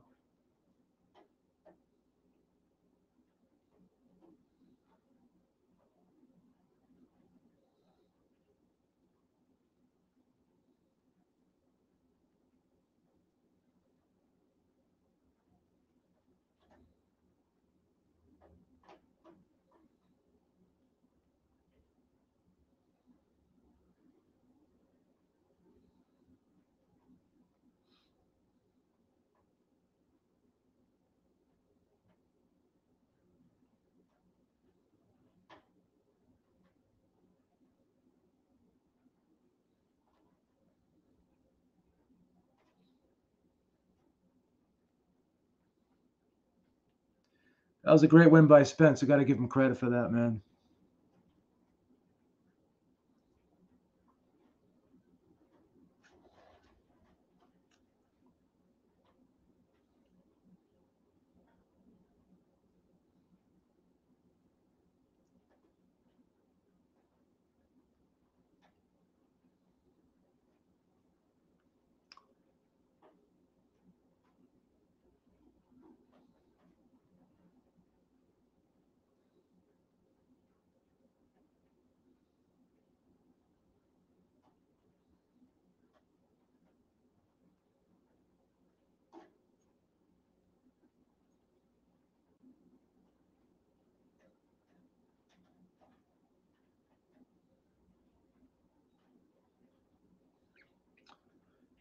That was a great win by Spence. I got to give him credit for that, man.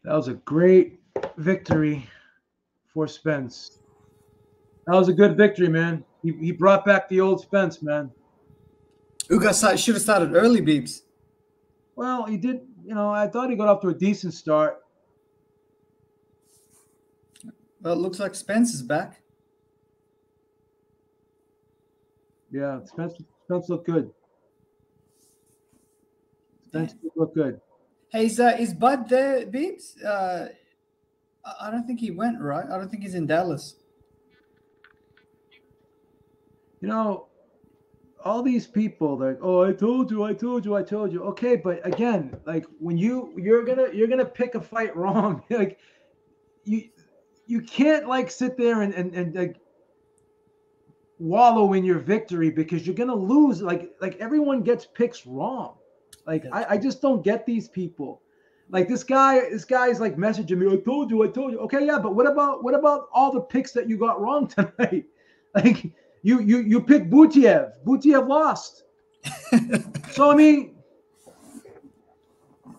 That was a great victory for Spence. That was a good victory, man. He brought back the old Spence, man. Ugas should have started early, Beeps. Well, he did. I thought he got off to a decent start. Well, it looks like Spence is back. Yeah, Spence looked good. Spence looked good. Hey, is Bud there, Beeps? I don't think he went, right? I don't think he's in Dallas. All these people, like, oh, I told you. Okay, but again, like when you're gonna pick a fight wrong, like you can't like sit there and like wallow in your victory because you're gonna lose. Like everyone gets picks wrong. Like I just don't get these people. Like this guy's like messaging me. I told you. Okay, yeah, but what about all the picks that you got wrong tonight? Like you picked Butiev. Butiev lost. So I mean,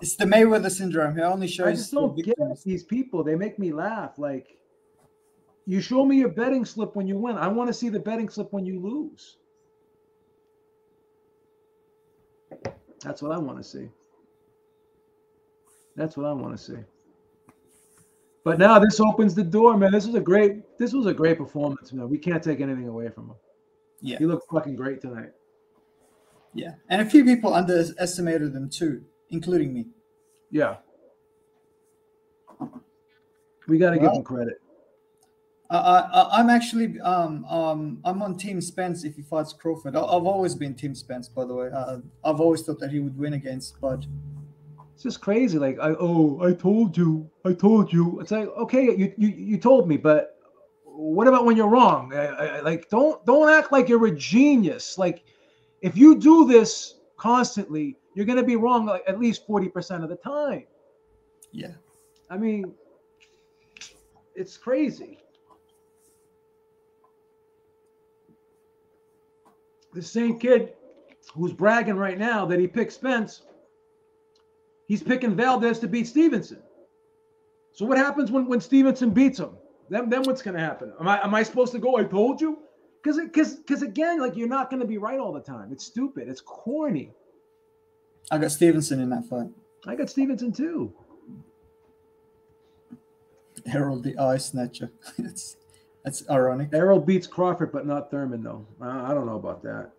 it's the Mayweather syndrome. He only shows. I just don't get these people. They make me laugh. Like you show me your betting slip when you win. I want to see the betting slip when you lose. That's what I want to see. That's what I want to see. But now this opens the door, man. This was a great performance, man. We can't take anything away from him. Yeah. He looked fucking great tonight. Yeah. And a few people underestimated them too, including me. Yeah. We got to give him credit. I'm actually I'm on Team Spence if he fights Crawford. I've always been Team Spence, by the way. I've always thought that he would win against Bud. It's just crazy. Like I told you. It's like, okay, you told me, but what about when you're wrong? Like don't act like you're a genius. Like if you do this constantly, you're gonna be wrong like at least 40% of the time. Yeah. I mean, it's crazy. The same kid who's bragging right now that he picked Spence, he's picking Valdez to beat Stevenson. So what happens when Stevenson beats him? Then what's going to happen? Am I supposed to go, I told you? Because again, like you're not going to be right all the time. It's stupid. It's corny. I got Stevenson in that fight. I got Stevenson too. Errol the eye snatcher. That's ironic. Errol beats Crawford, but not Thurman, though. I don't know about that.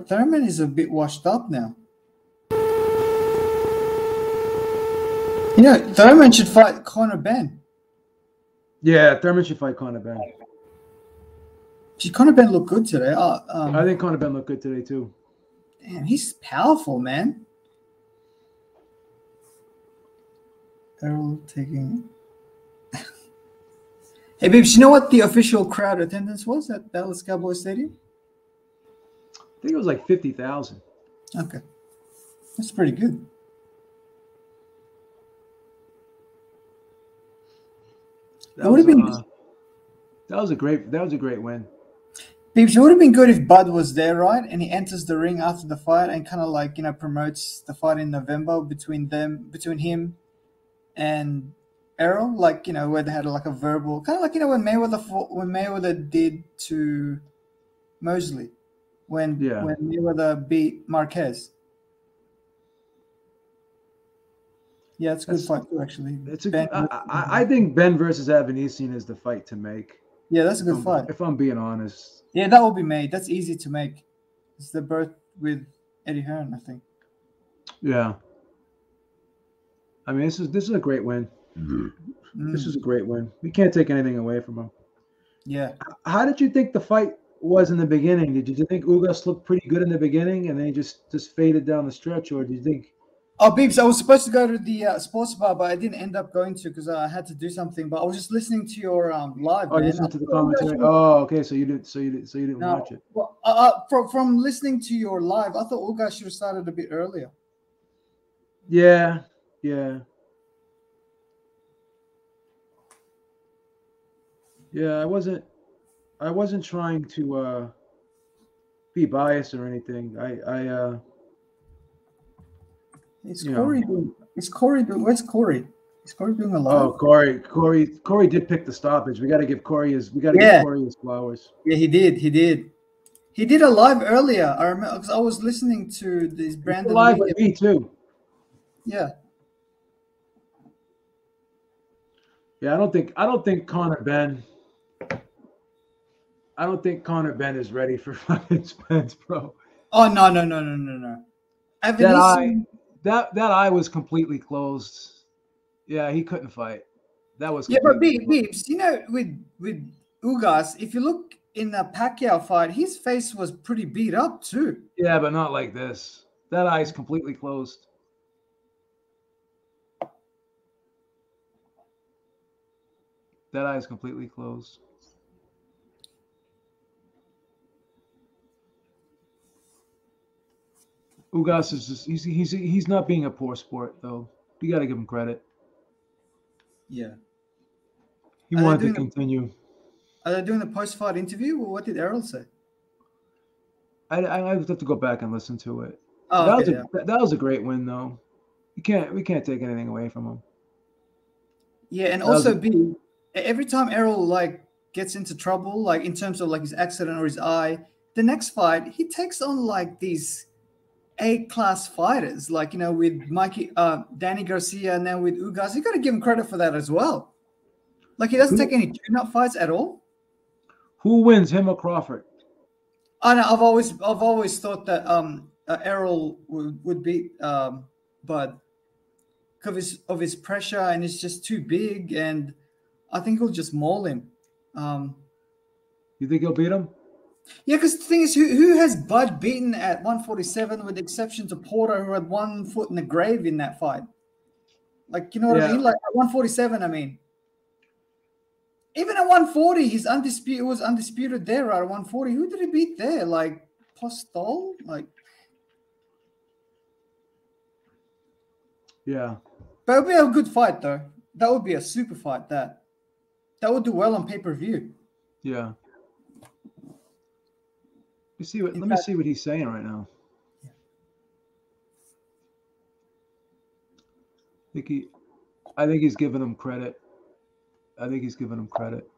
Thurman is a bit washed up now. Thurman should fight Conor Benn. Yeah, Thurman should fight Conor Benn. Did Conor Benn look good today? I think Conor Benn looked good today, too. Damn, he's powerful, man. Errol taking... Hey, babes, you know what the official crowd attendance was at Dallas Cowboys Stadium? I think it was like 50,000. Okay. That's pretty good. That was a great win. Babes, it would have been good if Bud was there, right? And he enters the ring after the fight and kind of like, promotes the fight in November between him and Errol, like, where they had like a verbal, kind of like, when Mayweather did to Mosley, when Mayweather beat Marquez. Yeah, it's a good fight too, actually. I think Ben versus Avanesian is the fight to make. Yeah, that's a good fight. If I'm being honest. Yeah, that will be made. That's easy to make. It's the birth with Eddie Hearn, I think. Yeah. I mean, this is a great win. This is Mm, a great win. We can't take anything away from him. yeah. How did you think the fight was in the beginning? Did you think Ugas looked pretty good in the beginning and then he just faded down the stretch, or do you think? Oh, Beeps, I was supposed to go to the sports bar, but I didn't end up going to because I had to do something. But I was just listening to your live, Oh, you man. I listened to the thought you guys commentary. should- Oh, okay. So you didn't watch Now, it. well, from listening to your live, I thought Ugas should have started a bit earlier. Yeah, yeah, yeah. I wasn't trying to be biased or anything. Is You know. Corey doing? Is Corey doing? Where's Corey? Is Corey doing a live? Oh, Corey did pick the stoppage. We got to give Yeah, Corey his flowers. yeah, he did. He did. He did a live earlier. I remember because I was listening to this He's Brandon alive with Lee. me too. Yeah, Yeah, I don't think Connor Ben is ready for fucking Spence, bro. oh no, no, no, no, no, no. That Avanis, eye, that eye was completely closed. Yeah, he couldn't fight. That was yeah, but completely closed. Beeps, with Ugas, if you look in the Pacquiao fight, his face was pretty beat up too. Yeah, but not like this. That eye's completely closed. That eye's completely closed. Ugas is just he's not being a poor sport though. You got to give him credit. Yeah. He Are they wanted to doing the continue. post fight interview, or what did Errol say? I have to go back and listen to it. Oh, That was okay, a yeah, that was a great win though. We can't take anything away from him. yeah, and That was a, also B. Every time Errol like gets into trouble, like in terms of like his accident or his eye, the next fight he takes on like these A-class fighters, like with Danny Garcia, and now with Ugas. You got to give him credit for that as well. Like he doesn't take who any tune-up fights at all. who wins, him or Crawford? I know. I've always thought that Errol would beat Bud because of his pressure, and it's just too big, and I think he'll just maul him. Um, You think he'll beat him? yeah, because the thing is, who has Bud beaten at 147, with the exception to Porter, who had 1 foot in the grave in that fight? Like, you know what I Yeah, mean? Like at 147, I mean. Even at 140, he's undisputed. Was undisputed there at 140. Who did he beat there? Like Postol? Like, yeah, but it would be a good fight though. That would be a super fight. That would do well on pay-per-view. yeah. In Let me fact, see what he's saying right now. I think he I think he's giving him credit. I think he's giving him credit.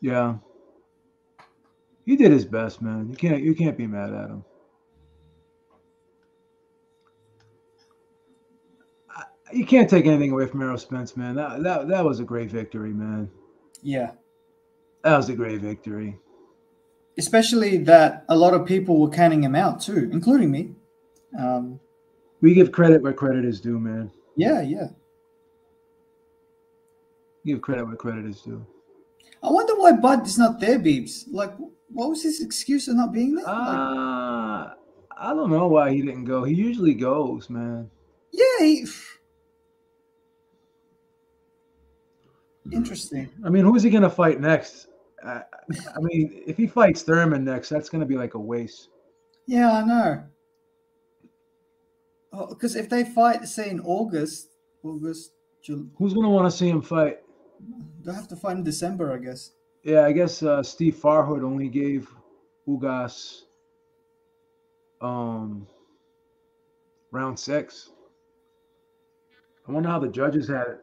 Yeah. He did his best, man. You can't be mad at him. You can't take anything away from Errol Spence, man. That was a great victory, man. yeah. That was a great victory. Especially that a lot of people were counting him out too, including me. Um, We give credit where credit is due, man. yeah, yeah. Give credit where credit is due. I wonder why Bud is not there, Beebs. Like, what was his excuse of not being there? Like, I don't know why he didn't go. He usually goes, man. yeah, interesting. I mean, who's he gonna fight next? I mean, if he fights Thurman next, that's gonna be like a waste. Yeah, I know. Because if they fight, say in August, Who's gonna want to see him fight? they'll have to fight in December, I guess. Yeah, I guess Steve Farhood only gave Ugas um, round 6. I wonder how the judges had it.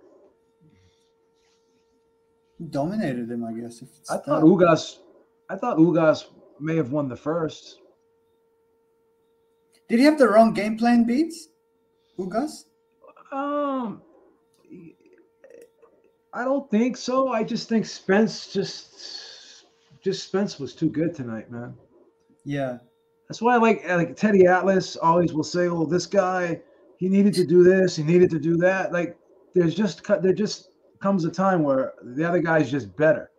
He dominated him, I guess. If it's I thought that. Ugas, I thought Ugas may have won the first. Did he have the wrong game plan, Beats? Ugas? Um, I don't think so. I just think Spence just Spence was too good tonight, man. Yeah. That's why I like Teddy Atlas always will say, "Oh, this guy, he needed to do this, he needed to do that." Like there just comes a time where the other guy's just better.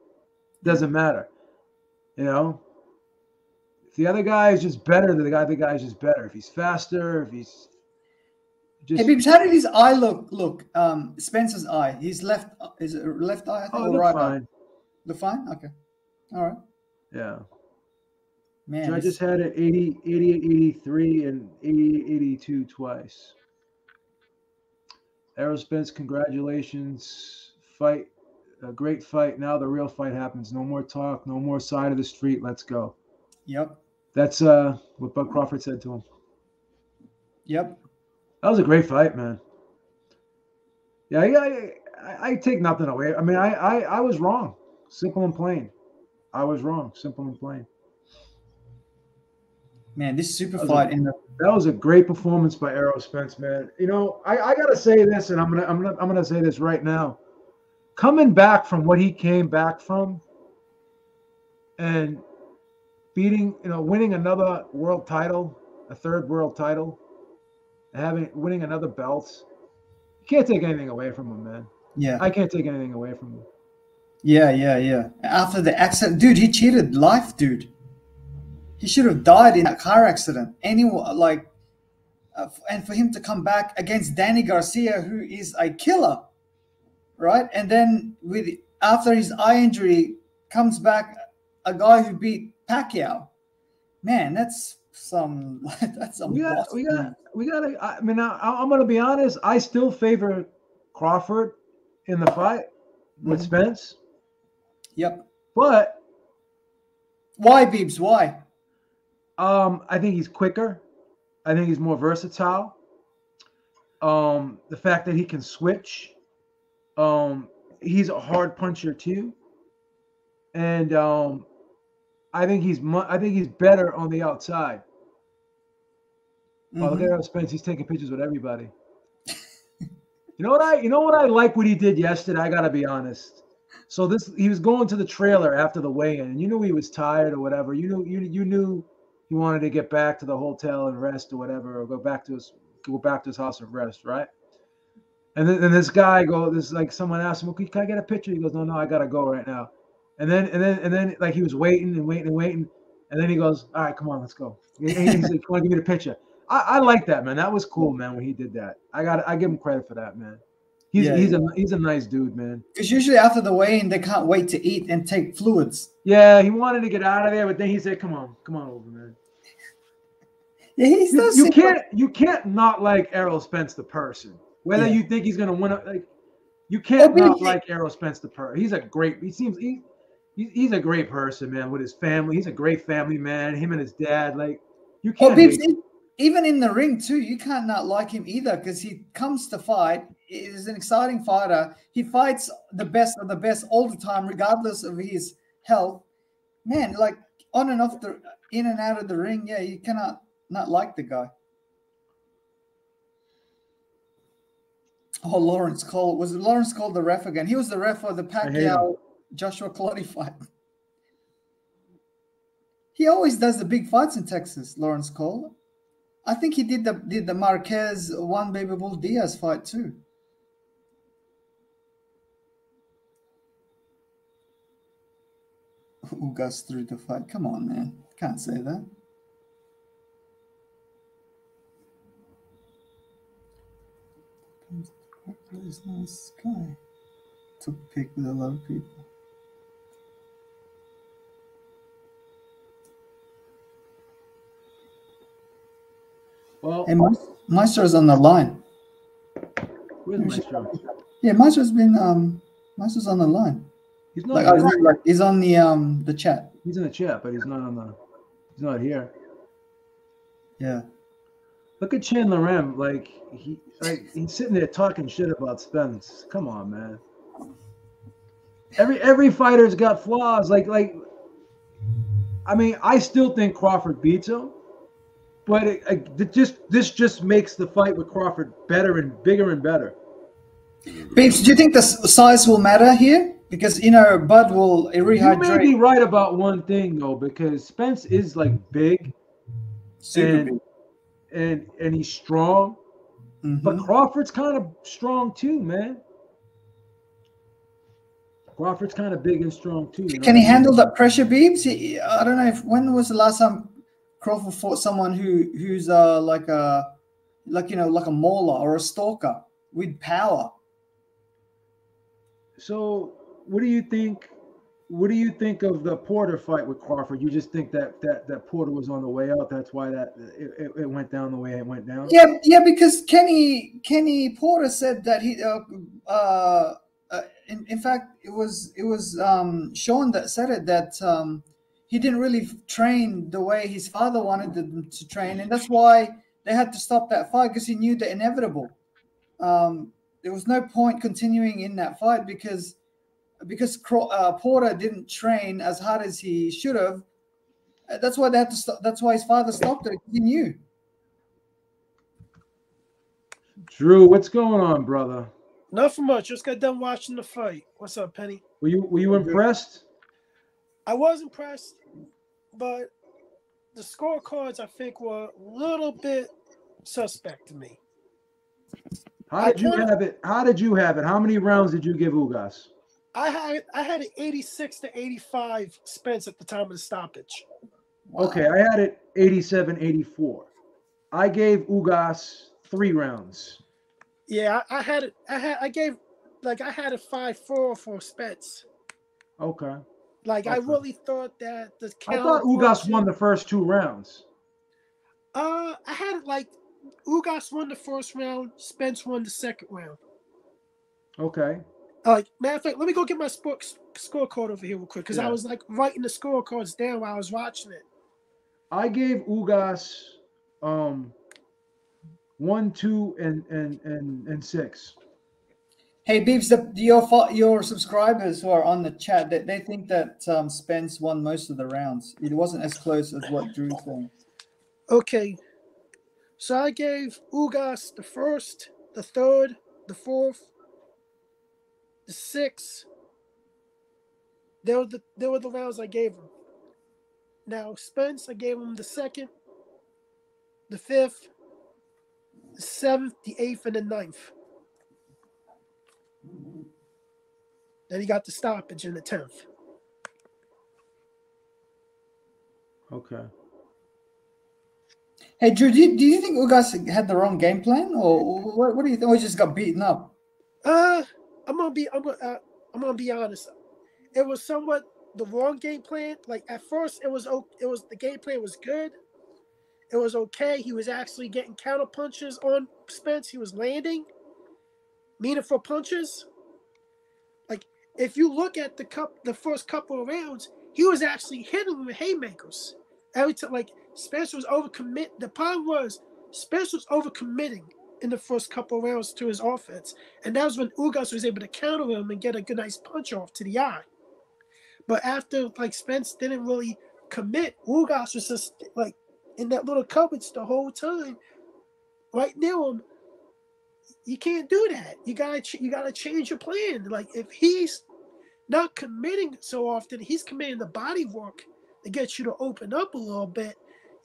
Yeah. Doesn't matter, you know. If the other guy is just better, the guy's just better. If he's faster, if he's Hey, just Beeps, how did his eye look? Look, Spencer's eye. His left is it left eye, I think, oh, it or looked right eye. fine. Look fine. Okay. All right. Yeah. Man, Judges this. had it 80, 88, 83, and 88, 82 twice. Errol Spence, congratulations. Fight, a great fight. Now the real fight happens. No more talk, no more side of the street. Let's go. Yep. That's what Bud Crawford said to him. Yep. That was a great fight, man. Yeah, I take nothing away. I mean, I was wrong. Simple and plain. I was wrong. Simple and plain. Man, this super That was a fight in the. that was a great performance by Errol Spence, man. You know, I gotta say this, and I'm gonna say this right now. Coming back from what he came back from, and beating, winning another world title, a third world title, winning another belt, you can't take anything away from him, man. Yeah. I can't take anything away from him. Yeah. Yeah. Yeah. After the accident, dude, he cheated life, dude. He should have died in that car accident. Anyone like, and for him to come back against Danny Garcia, who is a killer, right? And then with after his eye injury, comes back a guy who beat Pacquiao. Man, that's some that's some We got, boss we got, move. we got to. I mean, I'm gonna be honest. I still favor Crawford in the fight with Mhm. Spence, Yep. but Why, Beebs? Why? I think he's quicker. I think he's more versatile. The fact that he can switch. He's a hard puncher too, and I think he's better on the outside. Oh, look at Hmm. Errol Spence. He's taking pictures with everybody. You know what I like what he did yesterday. I gotta be honest. So he was going to the trailer after the weigh-in, and you knew he was tired or whatever. You knew he wanted to get back to the hotel and rest or whatever, or go back to his house and rest, right? And this guy this like someone asked him, okay, can I get a picture? He goes, no, I gotta go right now. And then like he was waiting and waiting and waiting, and then he goes, all right, come on, let's go. He's like, come on, give me the picture. I like that, man. That was cool, man, when he did that. I give him credit for that, man. Yeah, yeah. He's a nice dude, man. Because usually after the weigh-in, they can't wait to eat and take fluids. Yeah, he wanted to get out of there, but then he said, come on over, man. Yeah, he does You seem like you can't not like Errol Spence the person. Whether yeah. you think he's gonna win, like you Oh, can't not Beebs, like Errol Spence the person. He's a great person, man. With his family, he's a great family man. Him and his dad, like you oh, can't Beebs, hate him. even in the ring too, you can't not like him either because he comes to fight. He's an exciting fighter. He fights the best of the best all the time, regardless of his health. Man, like on and off the in and out of the ring, yeah, you cannot not like the guy. Oh, Lawrence Cole. Was it Lawrence Cole the ref again? He was the ref for the I hate him. Pacquiao Joshua Clottey fight. He always does the big fights in Texas, Lawrence Cole. I think he did the Marquez one Baby Bull Diaz fight too. Ugas through the fight. Come on, man. Can't say that. He's a nice guy. Took a pic with a lot of people. Well, Hey, Maestro's on the line. where's Maestro? Yeah, Maestro's on the line. He's not Like, here. he's on the chat. He's in the chat, but he's not here. Yeah. Look at Chandler M. Like he's sitting there talking shit about Spence. Come on, man. Every fighter's got flaws. I mean, I still think Crawford beats him, but this just makes the fight with Crawford better and bigger and better. Beeps, do you think the size will matter here? Because Bud will You may rehydrate be right about one thing though, because Spence is like big super and big. and he's strong, but Hmm. Crawford's kind of strong too, man. Crawford's kind of big and strong too. You know Can what I he mean? handle that pressure, Beeps? I don't know if when was the last time Crawford fought someone who's like a mauler or a stalker with power. So, what do you think? What do you think of the Porter fight with Crawford? You just think that Porter was on the way out. That's why it went down the way it went down. Yeah, yeah, because Kenny Porter said that in fact it was Sean that said it that he didn't really train the way his father wanted him to train, and that's why they had to stop that fight because he knew the inevitable. There was no point continuing in that fight because Porter didn't train as hard as he should have. That's why they had to stop. That's why his father stopped it. He knew. Drew, what's going on, brother? Nothing much. Just got done watching the fight. What's up, Penny? Were you impressed? I was impressed, but the scorecards I think were a little bit suspect to me. How did you have it? How did you have it? How many rounds did you give Ugas? I had an 86-85 Spence at the time of the stoppage. Wow. Okay, I had it 87-84. I gave Ugas 3 rounds. Yeah, I had it. I gave I had a 5-4 for Spence. Okay. Like I Okay. really thought that the I counter thought Ugas punching- won the first 2 rounds. I had it like Ugas won the first round, Spence won the second round. Okay. Matter of fact, let me go get my scorecard over here real quick because I was writing the scorecards down while I was watching it. I gave Ugas 1, 2, and 6. Hey, Beeps, your subscribers who are on the chat, they think that Spence won most of the rounds. It wasn't as close as what Drew's saying. Okay, so I gave Ugas the first, the third, the fourth, the sixth. They were the rounds I gave him. Now Spence, I gave him the second, the fifth, the seventh, the eighth, and the ninth. Then he got the stoppage in the 10th. Okay. Hey, Drew, do you think Ugas had the wrong game plan, or what do you think? Or he just got beaten up? I'm gonna be honest. It was somewhat the wrong game plan. Like at first, it was the game plan was good. It was okay. He was actually getting counter punches on Spence. He was landing meaningful punches. Like if you look at the first couple of rounds, he was actually hitting with haymakers. Every time, like Spence was overcommit. The problem was Spence was overcommitting in the first couple of rounds to his offense, and that was when Ugas was able to counter him and get a good nice punch off to the eye. But after Spence didn't really commit, Ugas was just like in that little cupboards the whole time, right near him. You can't do that. You gotta change your plan. Like if he's not committing so often, he's committing the body work to get you to open up a little bit.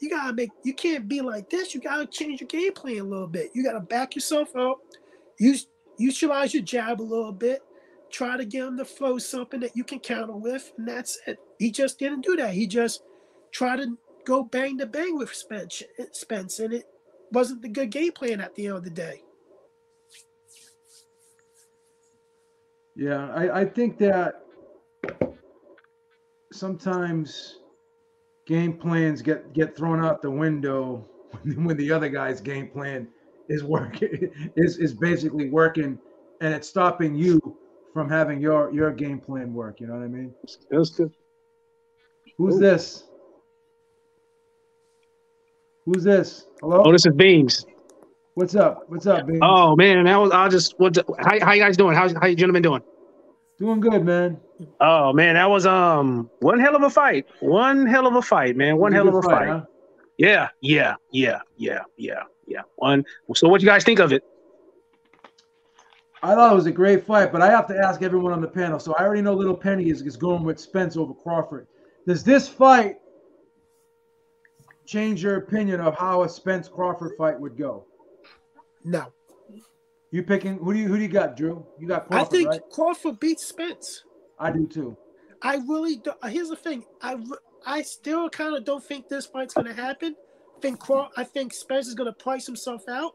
You can't be like this. You gotta change your game plan a little bit. You gotta back yourself up. Utilize your jab a little bit. Try to get him to throw something that you can counter with, and that's it. He just didn't do that. He just tried to go bang to bang with Spence, and it wasn't the good game plan at the end of the day. Yeah, I think that sometimes game plans get thrown out the window when the other guy's game plan is working is basically working, and it's stopping you from having your game plan work. You know what I mean? That's good. Who's this? Who's this? Hello? Oh, this is Beams. What's up? What's up, Beans? Oh man, how you guys doing? How you gentlemen doing? Doing good, man. Oh man, that was one hell of a fight. One hell of a fight, man. One hell of a fight. Huh? Yeah. One. So what you guys think of it? I thought it was a great fight, but I have to ask everyone on the panel. So I already know Little Penny is going with Spence over Crawford. Does this fight change your opinion of how a Spence Crawford fight would go? No. You picking who do you got, Drew? You got Crawford, I think right? Crawford beats Spence. I do too. I really do. Here's the thing. I still kind of don't think this fight's going to happen. I think Spence is going to price himself out.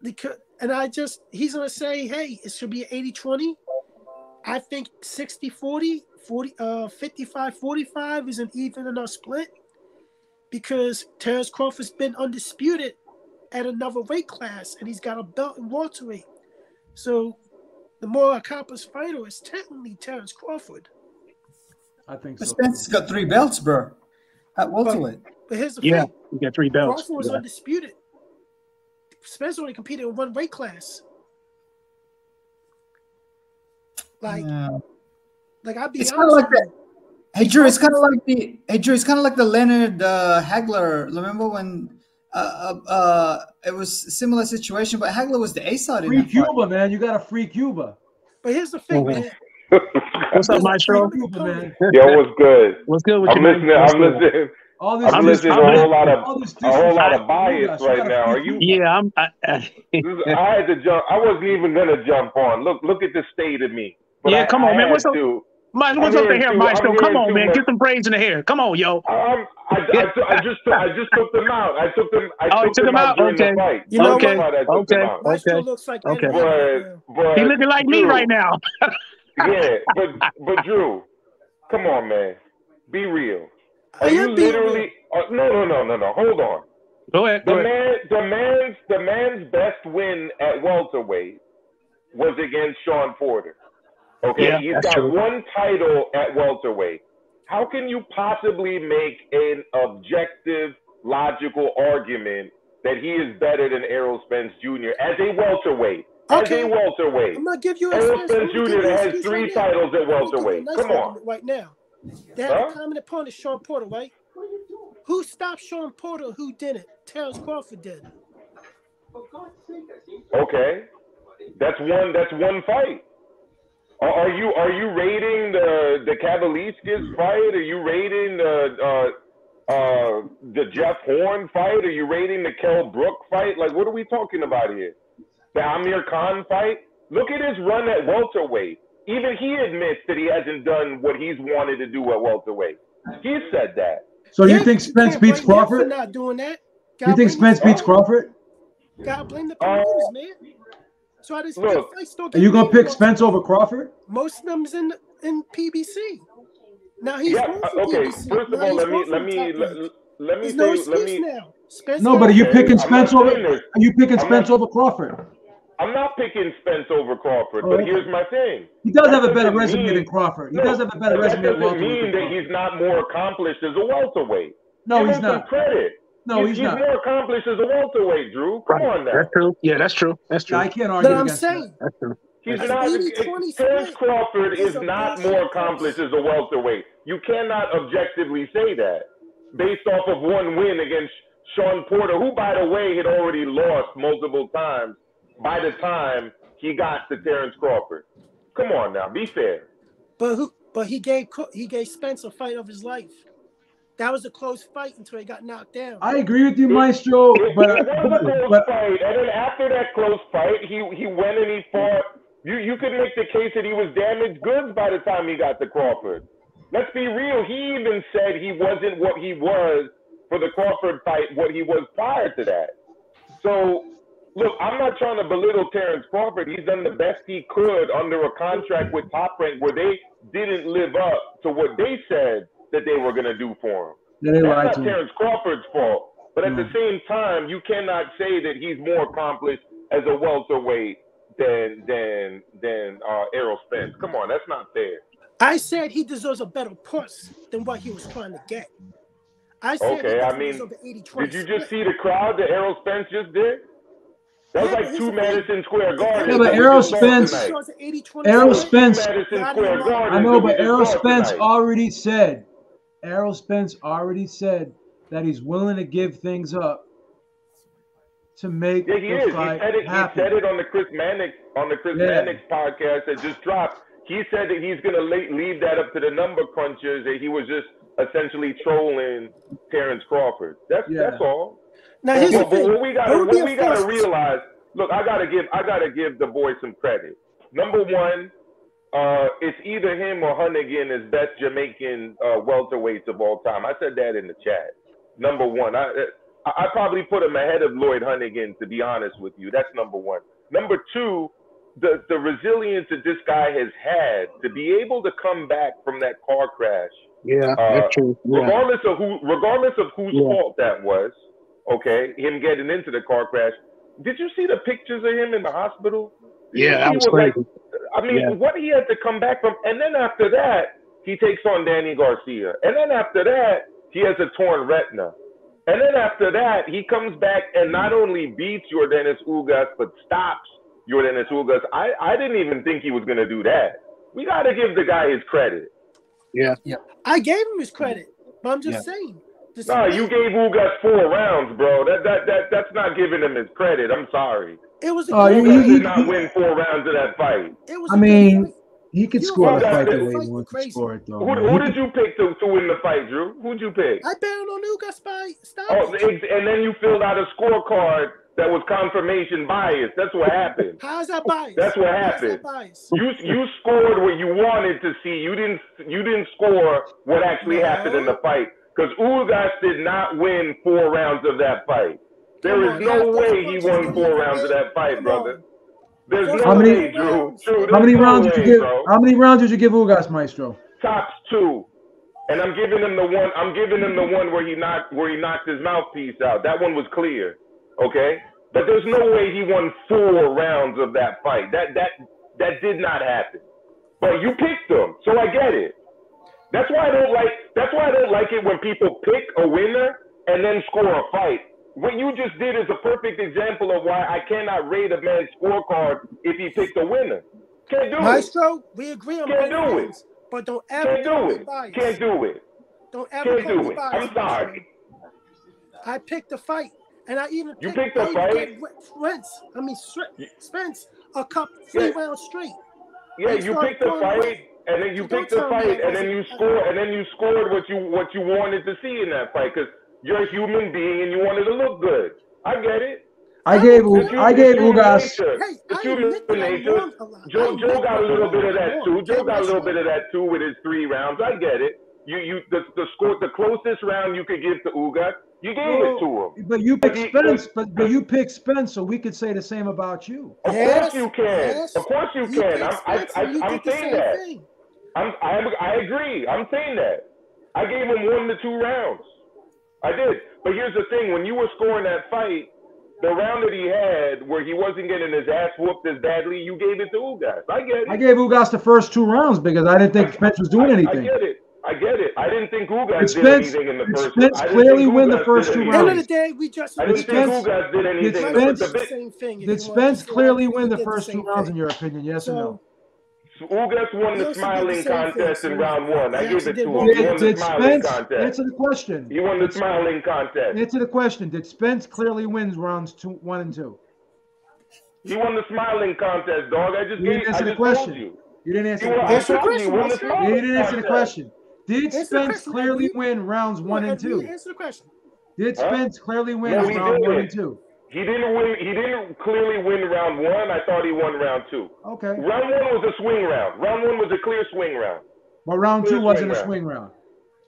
He's going to say, hey, it should be 80-20. I think 60-40, 55-45 is an even enough split because Terence Crawford's been undisputed at another weight class, and he's got a belt in welterweight. So the more accomplished fighter is technically Terence Crawford. I think But so. Spence has got 3 belts, bro. At welterweight. But here's the Yeah, thing. you got 3 belts. Crawford was undisputed. Spence only competed in one weight class. Like I'd be It's honest. kind of like with that. you. Hey Drew, it's kind of like the Leonard Hagler. Remember when it was a similar situation, but Hagler was the A side in Free that fight. Cuba, man. You got a free Cuba. But here's the thing, Mhm. man. What's up, Maestro? Cuba, man. Yo, what's good? What's good with I'm you, man? listening. What's I'm good? listening. All this, I'm listening to I'm a whole all lot this of bias Ugas. You right got a now. free Are you? Cuba. Yeah, I had to jump. I wasn't even gonna jump on. Look at the state of me. But yeah, come on, I man. had What's up? to. What's I'm up the hearing hair, too- Maestro? I'm Come hearing on, too man. much. Get some braids in the hair. Come on, yo. I just took them out. I took them. Oh, you took him out? during Okay. the fight. You know During the what? fight, I took them Okay. out. Maestro looks like Okay. Ed Wood right now. But He looking like me Drew, right now. Yeah, but Drew, come on, man. Be real. I Are you am being literally? No. Hold on. Go ahead. The man's best win at welterweight was against Sean Porter. Okay, Yeah, he's that's got true. one title at welterweight. How can you possibly make an objective, logical argument that he is better than Errol Spence Jr. as a welterweight? Okay. As a welterweight, I'm gonna give you Errol an Spence Jr. has 3 titles at welterweight. Nice Come on. argument right now. They have a common opponent, Sean Porter, right? Who stopped Sean Porter? Who didn't? Terence Crawford did. Okay, that's one fight. Are you rating the Kabalinskis fight? Are you rating the Jeff Horn fight? Are you rating the Kell Brook fight? Like, what are we talking about here? The Amir Khan fight? Look at his run at welterweight. Even he admits that he hasn't done what he's wanted to do at welterweight. He said that. So you think Spence can't beats blame him for Crawford? not doing that. You think Spence beats Crawford? Gotta blame the promoters, man. So I just Look, fights don't Are get you gonna made pick in Spence welterweight. over Crawford? Most of them's in PBC. Now he's Yeah. going for Okay. PBC. First of Now all, he's let me going for let the me top let, league. let me There's no say excuse let me. now. Spence No, but are you picking I'm Spence not over? saying this. Are you picking I'm Spence not- over Crawford? I'm not picking Spence over Crawford, Oh, but okay. here's my thing. He does That have a better doesn't resume mean- than Crawford. He No, does have a better but resume that at doesn't welterweight mean than that Crawford. he's not more accomplished as a welterweight. No, Give he's him some not. credit. No, he's not. more accomplished as a welterweight, Drew. Come on now. That's true. Yeah, that's true. That's true. Yeah, I can't argue But I'm against saying, that. That's true. He's An not. 80-20 Terence split Crawford is is a not bullshit more price. accomplished as a welterweight. You cannot objectively say that based off of one win against Sean Porter, who, by the way, had already lost multiple times by the time he got to Terence Crawford. Come on now, be fair. But he gave Spence a fight of his life. That was a close fight until he got knocked down. I agree with you, Maestro, It but was a close fight, and then after that close fight, he went and he fought. You could make the case that he was damaged goods by the time he got to Crawford. Let's be real. He even said he wasn't what he was for the Crawford fight, what he was prior to that. So, look, I'm not trying to belittle Terence Crawford. He's done the best he could under a contract with Top Rank where they didn't live up to what they said that they were going to do for him. Yeah, they That's lied not to him. Terence Crawford's fault. But at the same time, you cannot say that he's more accomplished as a welterweight than Errol Spence. Come on, that's not fair. I said he deserves a better push than what he was trying to get. I said Okay, he I doesn't mean, deserve an 80-20 did you just split. see the crowd that Errol Spence just did? That was Yeah, but like here's two the thing. Madison Square Garden. Yeah, but that we Errol just saw Spence- tonight. Deserves an 80-20 Errol split. Spence- Madison Not in Square a lot. Garden. I know, that we but just Errol saw Spence tonight. already said that he's willing to give things up to make Yeah, he the is. He fight said it. happen. He said it on the Chris Mannix podcast that just dropped. He said that he's gonna leave that up to the number crunchers, and he was just essentially trolling Terrence Crawford. That's all. Now here's the But thing. what we gotta realize. Look, I gotta give the boy some credit. Number one, it's either him or Hunnigan is best Jamaican welterweights of all time. I said that in the chat. Number one, I probably put him ahead of Lloyd Hunnigan, to be honest with you. That's number one. Number two, the resilience that this guy has had to be able to come back from that car crash. Yeah, that's true. Yeah. Regardless of whose fault that was, okay, him getting into the car crash. Did you see the pictures of him in the hospital? That was crazy. What he had to come back from, and then after that, he takes on Danny Garcia, and then after that, he has a torn retina. And then after that, he comes back and not only beats Yordenis Ugas, but stops Yordenis Ugas. I didn't even think he was going to do that. We got to give the guy his credit. Yeah. I gave him his credit, but I'm just saying. No, you gave Ugas 4 rounds, bro. That's not giving him his credit. I'm sorry. It was Ugas did not win 4 rounds of that fight. He could score the fight the way he wants to score it, though. Who did you pick to win the fight, Drew? Who'd you pick? I bet on Ugas stop. Oh, and then you filled out a scorecard that was confirmation bias. That's what happened. How's that bias? That's what happened. You scored what you wanted to see. You didn't score what actually happened in the fight. Because Ugas did not win 4 rounds of that fight. There is no way he won 4 rounds of that fight, brother. There's no way, Drew. How many rounds did you give? How many rounds did you give Ugas, Maestro? Tops 2. And I'm giving him the one where he knocked his mouthpiece out. That one was clear. Okay? But there's no way he won 4 rounds of that fight. That did not happen. But you picked him, so I get it. That's why I don't like it when people pick a winner and then score a fight. What you just did is a perfect example of why I cannot rate a man's scorecard if he picked a winner. Can't do it. Maestro, we agree on both things, but don't ever Can't do it. Don't ever call me biased. I'm sorry. I picked the fight, and I even picked the fight. Spence a cup 3 rounds straight. Yeah, you picked the fight. And then you picked the fight, and then you scored what you wanted to see in that fight, because you're a human being and you wanted to look good. I get it. I gave Ugas. It's human nature. Joe got a little bit of that too. Joe got a little bit of that too with his 3 rounds. I get it. The closest round you could give to Ugas, you gave it to him. But you picked Spence. But you picked Spence, so we could say the same about you. Of course you can. Of course you can. I'm saying that. I agree. I'm saying that. I gave him 1 to 2 rounds. I did. But here's the thing. When you were scoring that fight, the round that he had where he wasn't getting his ass whooped as badly, you gave it to Ugas. I get it. I gave Ugas the first 2 rounds because I didn't think Spence was doing anything. I get it. I didn't think Ugas did anything in the first. Spence clearly win the first 2 rounds. End of the day, we just. I didn't think Ugas did anything. Did Spence clearly win the first 2 rounds in your opinion? Yes or no? Ugas won the smiling contest in round 1. I gave it to him. Did Spence answer the question? He won the smiling contest. Answer the question. Did Spence clearly win rounds 1 and 2? He won the smiling contest, dog. I just told you. You didn't answer the question. You didn't answer the question. Did Spence clearly win rounds 1 and 2? Answer the question. Did Spence clearly win round 1 and 2? He didn't win. He didn't clearly win round 1. I thought he won round 2. Okay. Round 1 was a swing round. Round 1 was a clear swing round. But round 2 wasn't a swing round.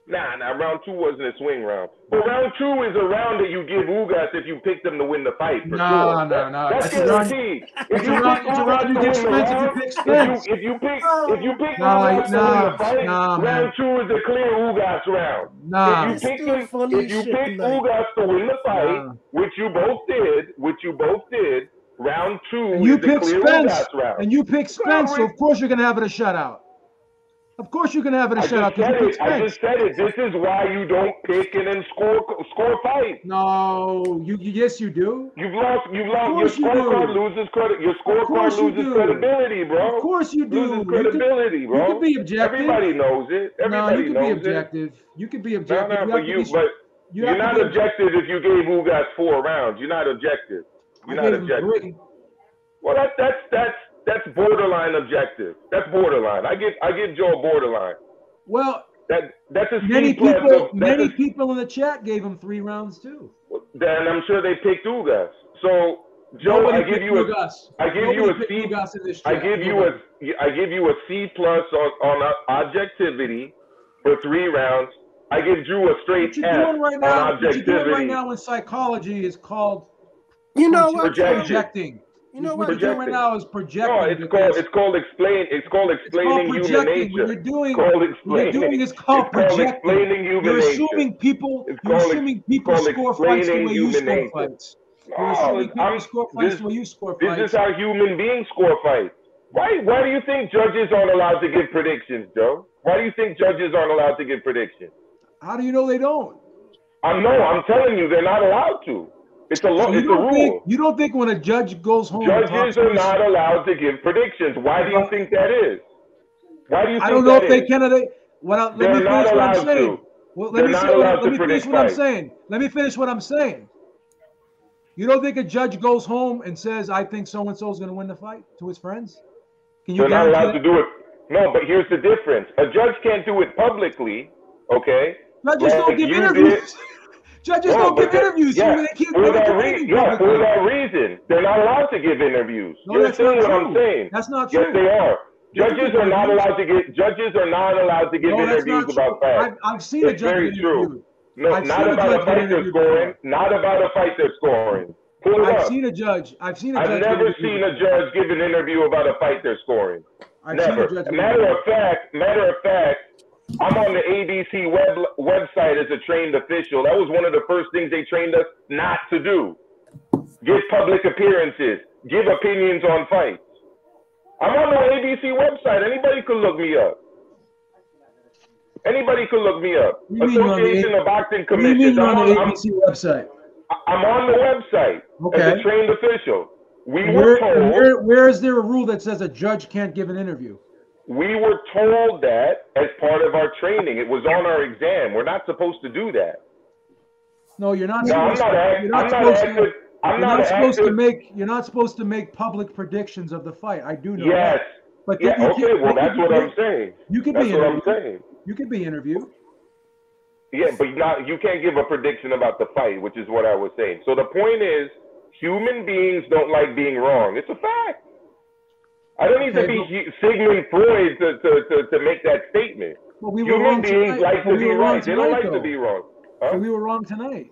Nah, round 2 wasn't a swing round. But round 2 is a round that you give Ugas if you pick them to win the fight. For sure. No. That's guaranteed. It's a round you give Spence if you pick Spence. If you pick Ugas to win the fight, round 2 is a clear Ugas round. If you pick Ugas to win the fight, which you both did, round 2 is the clear Ugas round. And you pick Spence, so of course you're gonna have it a shutout. Of course you can have it a shutout. I just said it. This is why you don't pick and then score fights. No, yes you do. You've lost. Your scorecard loses credit. Your scorecard loses credibility, bro. Of course you do. Loses credibility, bro. You can be objective. Everybody knows it. Everybody knows it. You can be objective. You can be objective. But you're not objective if you gave Ugas 4 rounds. You're not objective. You're not objective. Well, that's borderline objective. That's borderline. I give Joe borderline. Well, that's a many C plus. Many people in the chat gave him 3 rounds too. Then I'm sure they picked Ugas. So Joe, I give you a C. I give you a C plus on objectivity for 3 rounds. I give Drew a straight F on objectivity. What you're doing right now in psychology is called projecting. You know what you're doing right now is projecting. No, it's called explaining human nature. What you're doing is called projecting. You're assuming people score fights the way you score fights. You're assuming people score fights the way you score fights. This is how human beings score fights. Why do you think judges aren't allowed to give predictions, Joe? Why do you think judges aren't allowed to give predictions? How do you know they don't? I'm telling you, they're not allowed to. It's a rule. You don't think when a judge goes home, judges are not allowed to give predictions? Why do you think that is? Why do you think that is? I don't know if they can or they. Let me finish what I'm saying. Let me finish what I'm saying. Let me finish what I'm saying. You don't think a judge goes home and says, "I think so and so is going to win the fight" to his friends? Can you? They're not allowed to do it. No, but here's the difference. A judge can't do it publicly. Okay. Judges don't give interviews. Judges don't give interviews. Yeah, for that reason, they're not allowed to give interviews. No, that's not what true. I'm saying. That's not true. Yes, they are. Judges are not allowed to give interviews about facts. I've seen a judge. It's very true. No, not about a fight they're scoring. Not about a fight they're scoring. Pull it up. I've seen a judge. I've never seen a judge give an interview about a fight they're scoring. Never. Matter of fact, I'm on the ABC website as a trained official. That was one of the first things they trained us not to do. Give public appearances. Give opinions on fights. I'm on the ABC website. Anybody could look me up. Association of Boxing Commissions. I'm on the ABC website. I'm on the website as a trained official. Where is there a rule that says a judge can't give an interview? We were told that as part of our training. It was on our exam. We're not supposed to do that. No, you're not. You're not supposed to make public predictions of the fight. I do know. Yes. That. But that's what I'm saying. You could be interviewed. You could be interviewed. Yeah, but you can't give a prediction about the fight, which is what I was saying. So the point is, human beings don't like being wrong. It's a fact. I don't need to be Sigmund Freud to make that statement. Human beings like to be right. They don't like to be wrong. Huh? We were wrong tonight.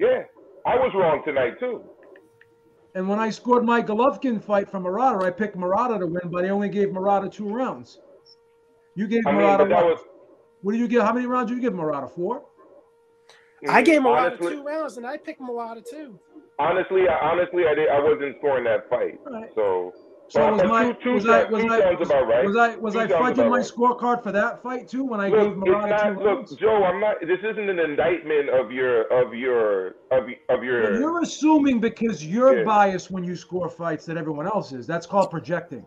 Yeah, I was wrong tonight too. And when I scored my Golovkin fight from Murata, I picked Murata to win, but I only gave Murata 2 rounds. You gave Murata what did you give? How many rounds did you give Murata? 4? I gave Murata 2 rounds, and I picked Murata too. Honestly, I wasn't scoring that fight. Right. So was I fudging my scorecard for that fight too when I gave Murata 2 rounds? Look, Joe, this isn't an indictment of your. You're assuming because you're biased when you score fights that everyone else is. That's called projecting.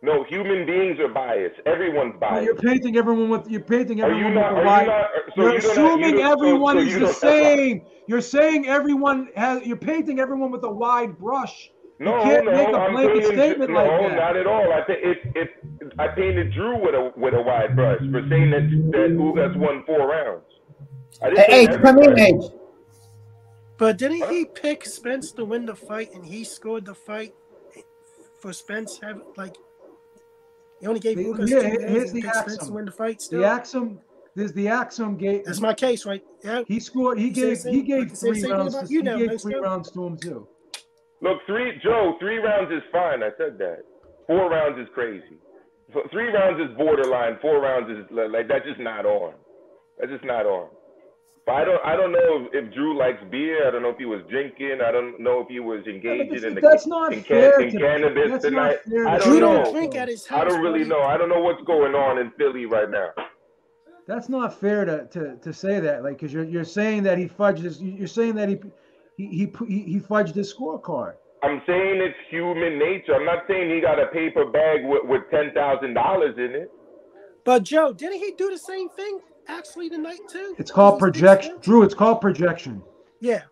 No, human beings are biased. Everyone's biased. Well, you're painting everyone with a wide. You're assuming everyone is the same. You're saying everyone has. You're painting everyone with a wide brush. You can't make a blanket statement like that. No, not at all. I painted Drew with a wide brush for saying that Ugas won 4 rounds. Hey, come in, H. But didn't he pick Spence to win the fight, and he scored the fight for Spence? He only gave Ugas 2 rounds and picked Spence to win the fight. Still, the axiom gave. That's my case, right? Yeah. He scored. He gave 3 rounds. He gave 3 rounds to him too. Look, 3 rounds is fine. I said that. 4 rounds is crazy. 3 rounds is borderline. 4 rounds is like that's just not on. That's just not on. But I don't know if Drew likes beer. I don't know if he was drinking. I don't know if he was engaging in cannabis tonight. I don't know. Drink at his house, I don't really know. I don't know what's going on in Philly right now. That's not fair to say that, because you're saying that he fudged his. You're saying that he fudged his scorecard. I'm saying it's human nature. I'm not saying he got a paper bag with $10,000 in it. But Joe, didn't he do the same thing actually tonight too? It's called projection, Drew. It's called projection. Yeah.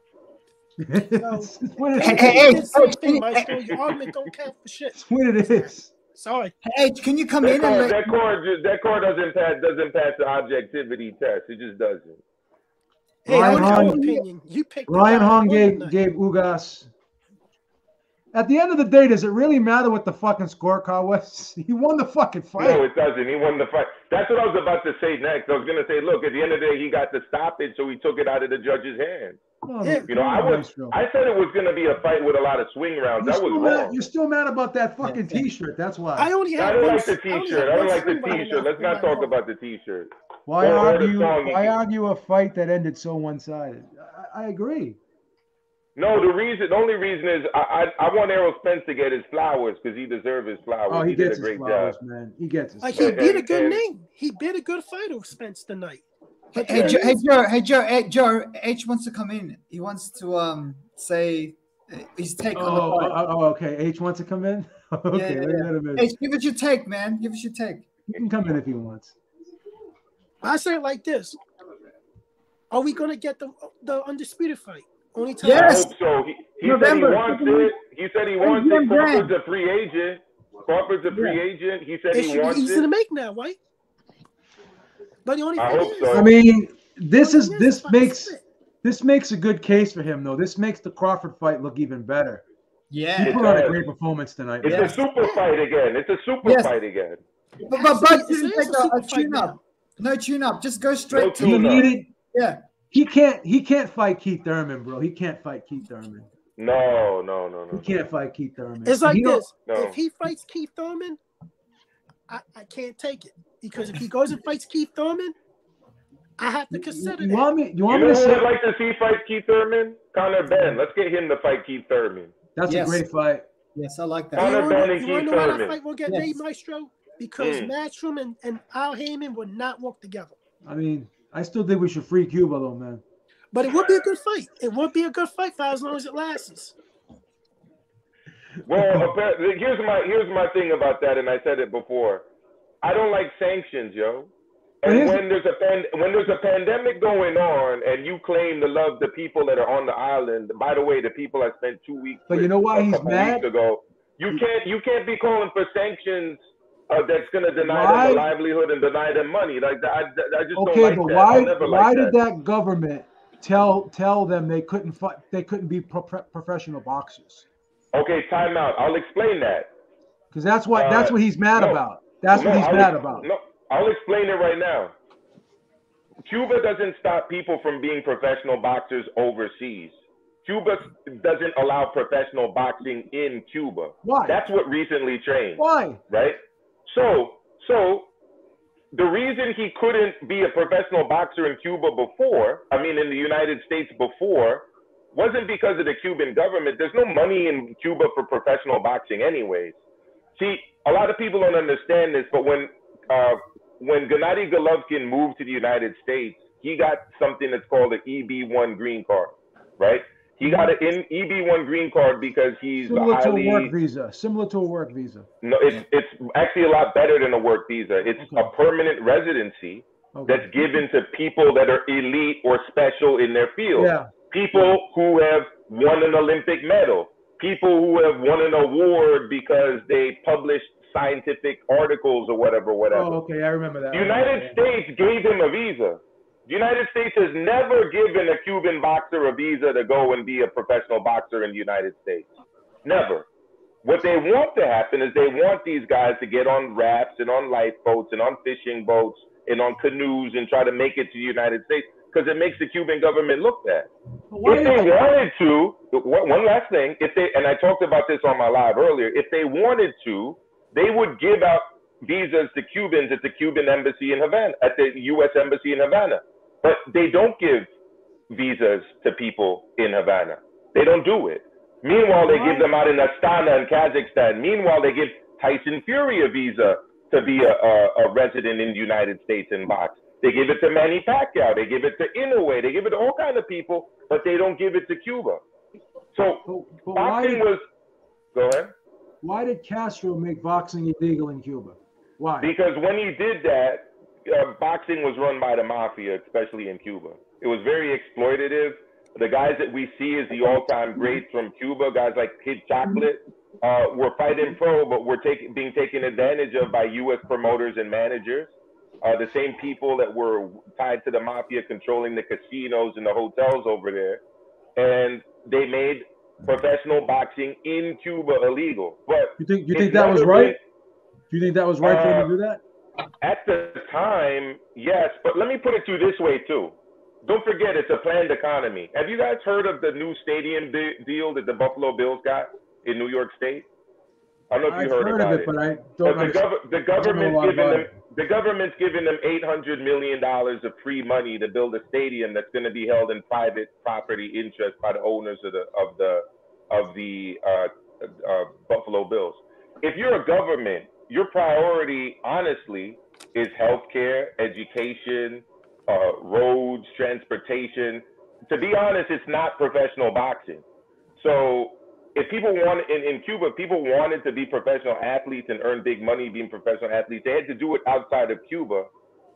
It's what it Hey, is. Hey, did the same thing, Maestro. Your argument don't count for shit. It's what it is. Sorry. Hey, can you come in and let? That core doesn't pass the objectivity test. It just doesn't. Hey, I Ryan want your Hahn- opinion. You picked the Ryan guy Hahn who won tonight. gave Ugas. At the end of the day, does it really matter what the fucking scorecard was? He won the fucking fight. No, it doesn't. He won the fight. That's what I was about to say next. I was gonna say, look, at the end of the day, he got to stop it, so he took it out of the judge's hands. Yeah. You know, I said it was gonna be a fight with a lot of swing rounds. That was wrong. You're still mad about that fucking T-shirt. That's why. I only I have don't one. like the T-shirt. I don't like the T-shirt. Let's not talk about the T-shirt. Why or the song. Why argue a fight that ended so one-sided? I agree. No, the only reason is I want Errol Spence to get his flowers because he deserves his flowers. Oh, he did gets a great his flowers, job. man. He gets his Like flowers. he beat a good name. He beat a good fighter, Spence, tonight. Hey, Joe. H wants to come in. He wants to say his take on the fight. Okay. H wants to come in. Okay, let him in. H, give us your take, man. Give us your take. He can come in if he wants. I say it like this: are we gonna get the undisputed fight? Only time. Yes. I hope so. He said he November. wants it. He said he wants it. Brand. Crawford's a free agent. Crawford's a free agent. He said It he should be wants easy it. to make now, right? But the only I thing hope is, so. I mean, this makes a good case for him, though. This makes the Crawford fight look even better. He Yeah. put on a great performance tonight. It's a super fight again. It's a super Yes. fight again. But It's didn't a take super a fight tune now. up. No tune up. Just go straight No to He tune-up. needed. yeah. He can't fight Keith Thurman, bro. He can't fight Keith Thurman. No. He can't fight Keith Thurman. It's like this: No. if he fights Keith Thurman, I can't take it because if he goes and fights Keith Thurman, I have to consider You that. want me? You You want know me to who say? I'd like to see fight Keith Thurman? Conor Ben. Let's get him to fight Keith Thurman. That's Yes. a great fight. Yes, I like that. Conor You Ben wanna and know Keith why that Thurman. fight will get Yes. made, Maestro? Because Matchroom and Al Heyman would not work together. I mean, I still think we should free Cuba, though, man. But it would be a good fight. It would be a good fight for as long as it lasts. Well, here's my thing about that, and I said it before. I don't like sanctions, yo. And when there's a pandemic going on, and you claim to love the people that are on the island, by the way, the people I spent 2 weeks But with you know why a he's couple mad? weeks ago, you can't be calling for sanctions that's going to deny them a livelihood and deny them money. Like I just don't like but that. I'll never why like did that. that government tell them they couldn't fight? They couldn't be professional boxers. Okay, time out. I'll explain that. Because that's what he's mad about. That's what he's mad about. No, I'll explain it right now. Cuba doesn't stop people from being professional boxers overseas. Cuba doesn't allow professional boxing in Cuba. Why? That's what recently changed. Why? Right? So the reason he couldn't be a professional boxer in Cuba before, in the United States before, wasn't because of the Cuban government. There's no money in Cuba for professional boxing anyways. See, a lot of people don't understand this, but when Gennady Golovkin moved to the United States, he got something that's called an EB-1 green card, right? He got an EB-1 green card because he's similar to a work visa. Similar to a work visa. No, it's actually a lot better than a work visa. It's a permanent residency that's given to people that are elite or special in their field. Yeah. People who have won an Olympic medal. People who have won an award because they published scientific articles or whatever. Oh, okay, I remember that. The United States gave him a visa. The United States has never given a Cuban boxer a visa to go and be a professional boxer in the United States. Never. What they want to happen is they want these guys to get on rafts and on lifeboats and on fishing boats and on canoes and try to make it to the United States because it makes the Cuban government look bad. If they wanted to, one last thing, and I talked about this on my live earlier, if they wanted to, they would give out visas to Cubans at the Cuban embassy in Havana, at the U.S. embassy in Havana. But they don't give visas to people in Havana. They don't do it. Meanwhile, they give them out in Astana in Kazakhstan. Meanwhile, they give Tyson Fury a visa to be a resident in the United States and box. They give it to Manny Pacquiao. They give it to Inoue. They give it to all kinds of people, but they don't give it to Cuba. So boxing was. Go ahead. Why did Castro make boxing illegal in Cuba? Why? Because when he did that, boxing was run by the mafia, especially in Cuba. It was very exploitative. The guys that we see as the all-time greats from Cuba, guys like Kid Chocolate, were fighting pro, but were being taken advantage of by U.S. promoters and managers. The same people that were tied to the mafia controlling the casinos and the hotels over there. And they made professional boxing in Cuba illegal. But you think that was right? Do you think that was right for them to do that? At the time, yes. But let me put it to you this way, too. Don't forget, it's a planned economy. Have you guys heard of the new stadium deal that the Buffalo Bills got in New York State? I don't know if you heard about it. But I don't the government's giving them $800 million of free money to build a stadium that's going to be held in private property interest by the owners of the Buffalo Bills. If you're a government, your priority, honestly, is healthcare, education, roads, transportation. To be honest, it's not professional boxing. So if people in Cuba, people wanted to be professional athletes and earn big money being professional athletes, they had to do it outside of Cuba,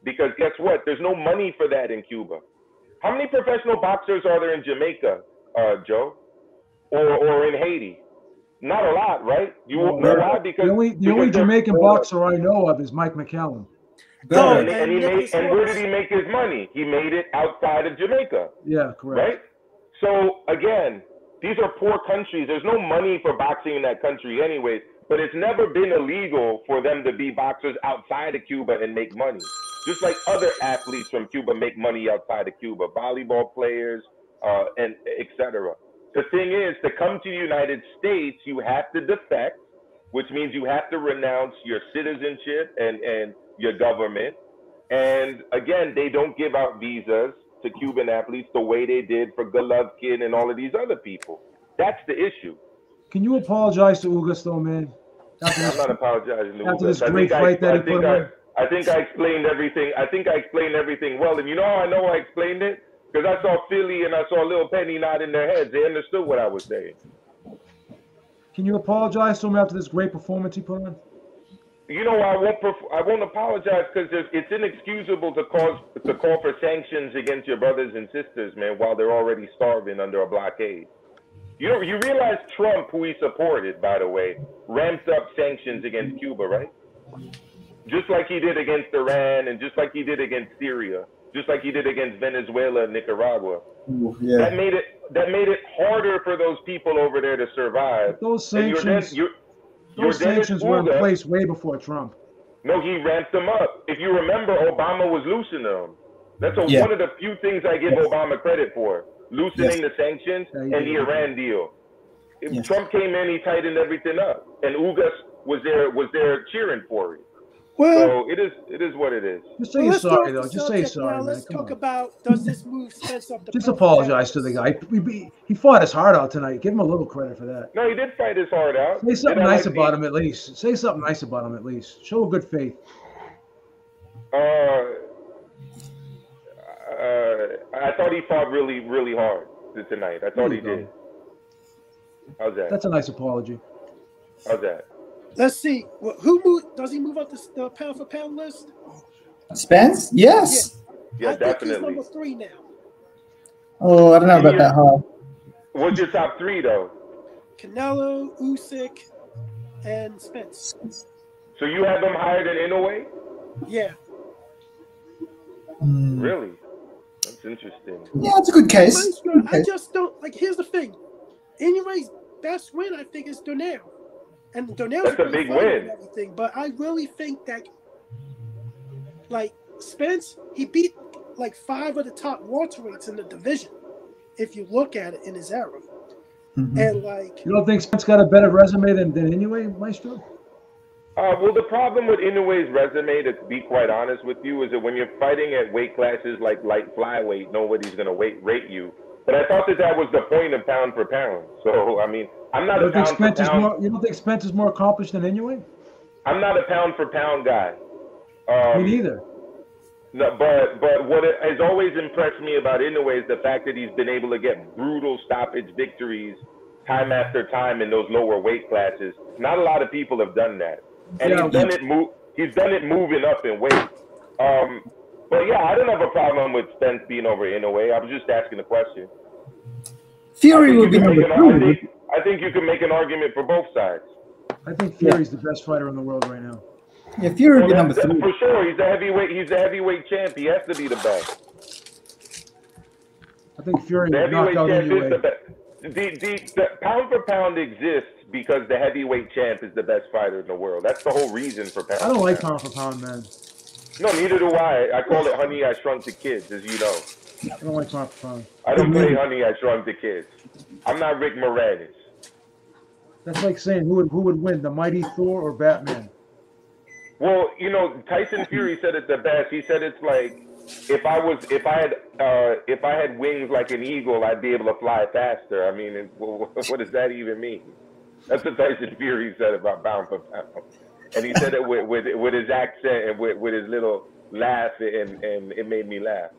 because guess what? There's no money for that in Cuba. How many professional boxers are there in Jamaica, Joe, or in Haiti? Not a lot, right? You know why? Because the only Jamaican boxer I know of is Mike McCallum. And where did he make his money? He made it outside of Jamaica. Yeah, correct. Right? So again, these are poor countries. There's no money for boxing in that country anyways, but it's never been illegal for them to be boxers outside of Cuba and make money. Just like other athletes from Cuba make money outside of Cuba, volleyball players, and etc. The thing is, to come to the United States, you have to defect, which means you have to renounce your citizenship and your government. And again, they don't give out visas to Cuban athletes the way they did for Golovkin and all of these other people. That's the issue. Can you apologize to Ugas, though, man? I'm not apologizing to Ugas. After this great fight that he put on. I think I explained everything. I think I explained everything well. And you know how I know I explained it? Because I saw Philly and I saw Lil Penny nodding their heads. They understood what I was saying. Can you apologize to him after this great performance he put on? You know, I won't apologize, because it's inexcusable to call for sanctions against your brothers and sisters, man, while they're already starving under a blockade. You realize Trump, who he supported, by the way, ramped up sanctions against Cuba, right? Just like he did against Iran, and just like he did against Syria, just like he did against Venezuela and Nicaragua. Ooh, yeah. That made it harder for those people over there to survive. But those sanctions. Those sanctions were in place way before Trump. No, he ramped them up. If you remember, Obama was loosening them. That's one of the few things I give Obama credit for, loosening the sanctions and the Iran deal. If Trump came in, he tightened everything up, and Ugas was there cheering for it. Well, so it is what it is. Just say you're sorry, though. Just say sorry, man. Let's talk about, does this move Spence up the Just apologize to the guy. He fought his heart out tonight. Give him a little credit for that. No, he did fight his heart out. Say something nice about him at least. Say something nice about him at least. Show a good faith. I thought he fought really, really hard tonight. I thought he did. How's that? That's a nice apology. How's that? Let's see. Does he move up the pound for pound list? Spence? Yes. Yeah, I definitely. think he's number 3 now. Oh, I don't know about that high. What's your top 3 though? Canelo, Usyk, and Spence. So you have them higher than Inoue? Yeah. Really? That's interesting. Yeah, it's a good case. I just don't like. Here's the thing. Inoue's best win, I think, is Donell. And Donnell's a big win. And everything, but I really think that, like, Spence, he beat like 5 of the top welterweights in the division, if you look at it in his era. And like, you don't think Spence got a better resume than Inoue, Maestro? Well, the problem with Inoue's resume, to be quite honest with you, is that when you're fighting at weight classes like light flyweight, nobody's going to rate you. But I thought that was the point of pound for pound. So, I mean, I'm not a pound for pound. You don't think Spence is more accomplished than Inoue? I'm not a pound for pound guy. Me neither. No, but what has always impressed me about Inoue is the fact that he's been able to get brutal stoppage victories time after time in those lower weight classes. Not a lot of people have done that. And he's done it moving up in weight. But yeah, I don't have a problem with Spence being over Inoue. I was just asking the question. Fury would be number 2. I think you can make an argument for both sides. I think Fury's the best fighter in the world right now. Yeah, Fury would be number 3. For sure, he's the heavyweight champ. He has to be the best. I think Fury The would knock heavyweight out champ anyway. is the best. The pound for pound exists because the heavyweight champ is the best fighter in the world. That's the whole reason for pound. I don't like pound for pound, man. No, neither do I. I call it Honey, I Shrunk the Kids, as you know. I don't like pound for pound. I don't play Honey, I Shrunk the Kids. I'm not Rick Moranis. That's like saying who would win, the Mighty Thor or Batman? Well, you know, Tyson Fury said it the best. He said it's like if I had wings like an eagle, I'd be able to fly faster. I mean, what does that even mean? That's what Tyson Fury said about pound for pound, and he said it with his accent and with his little laugh, and it made me laugh.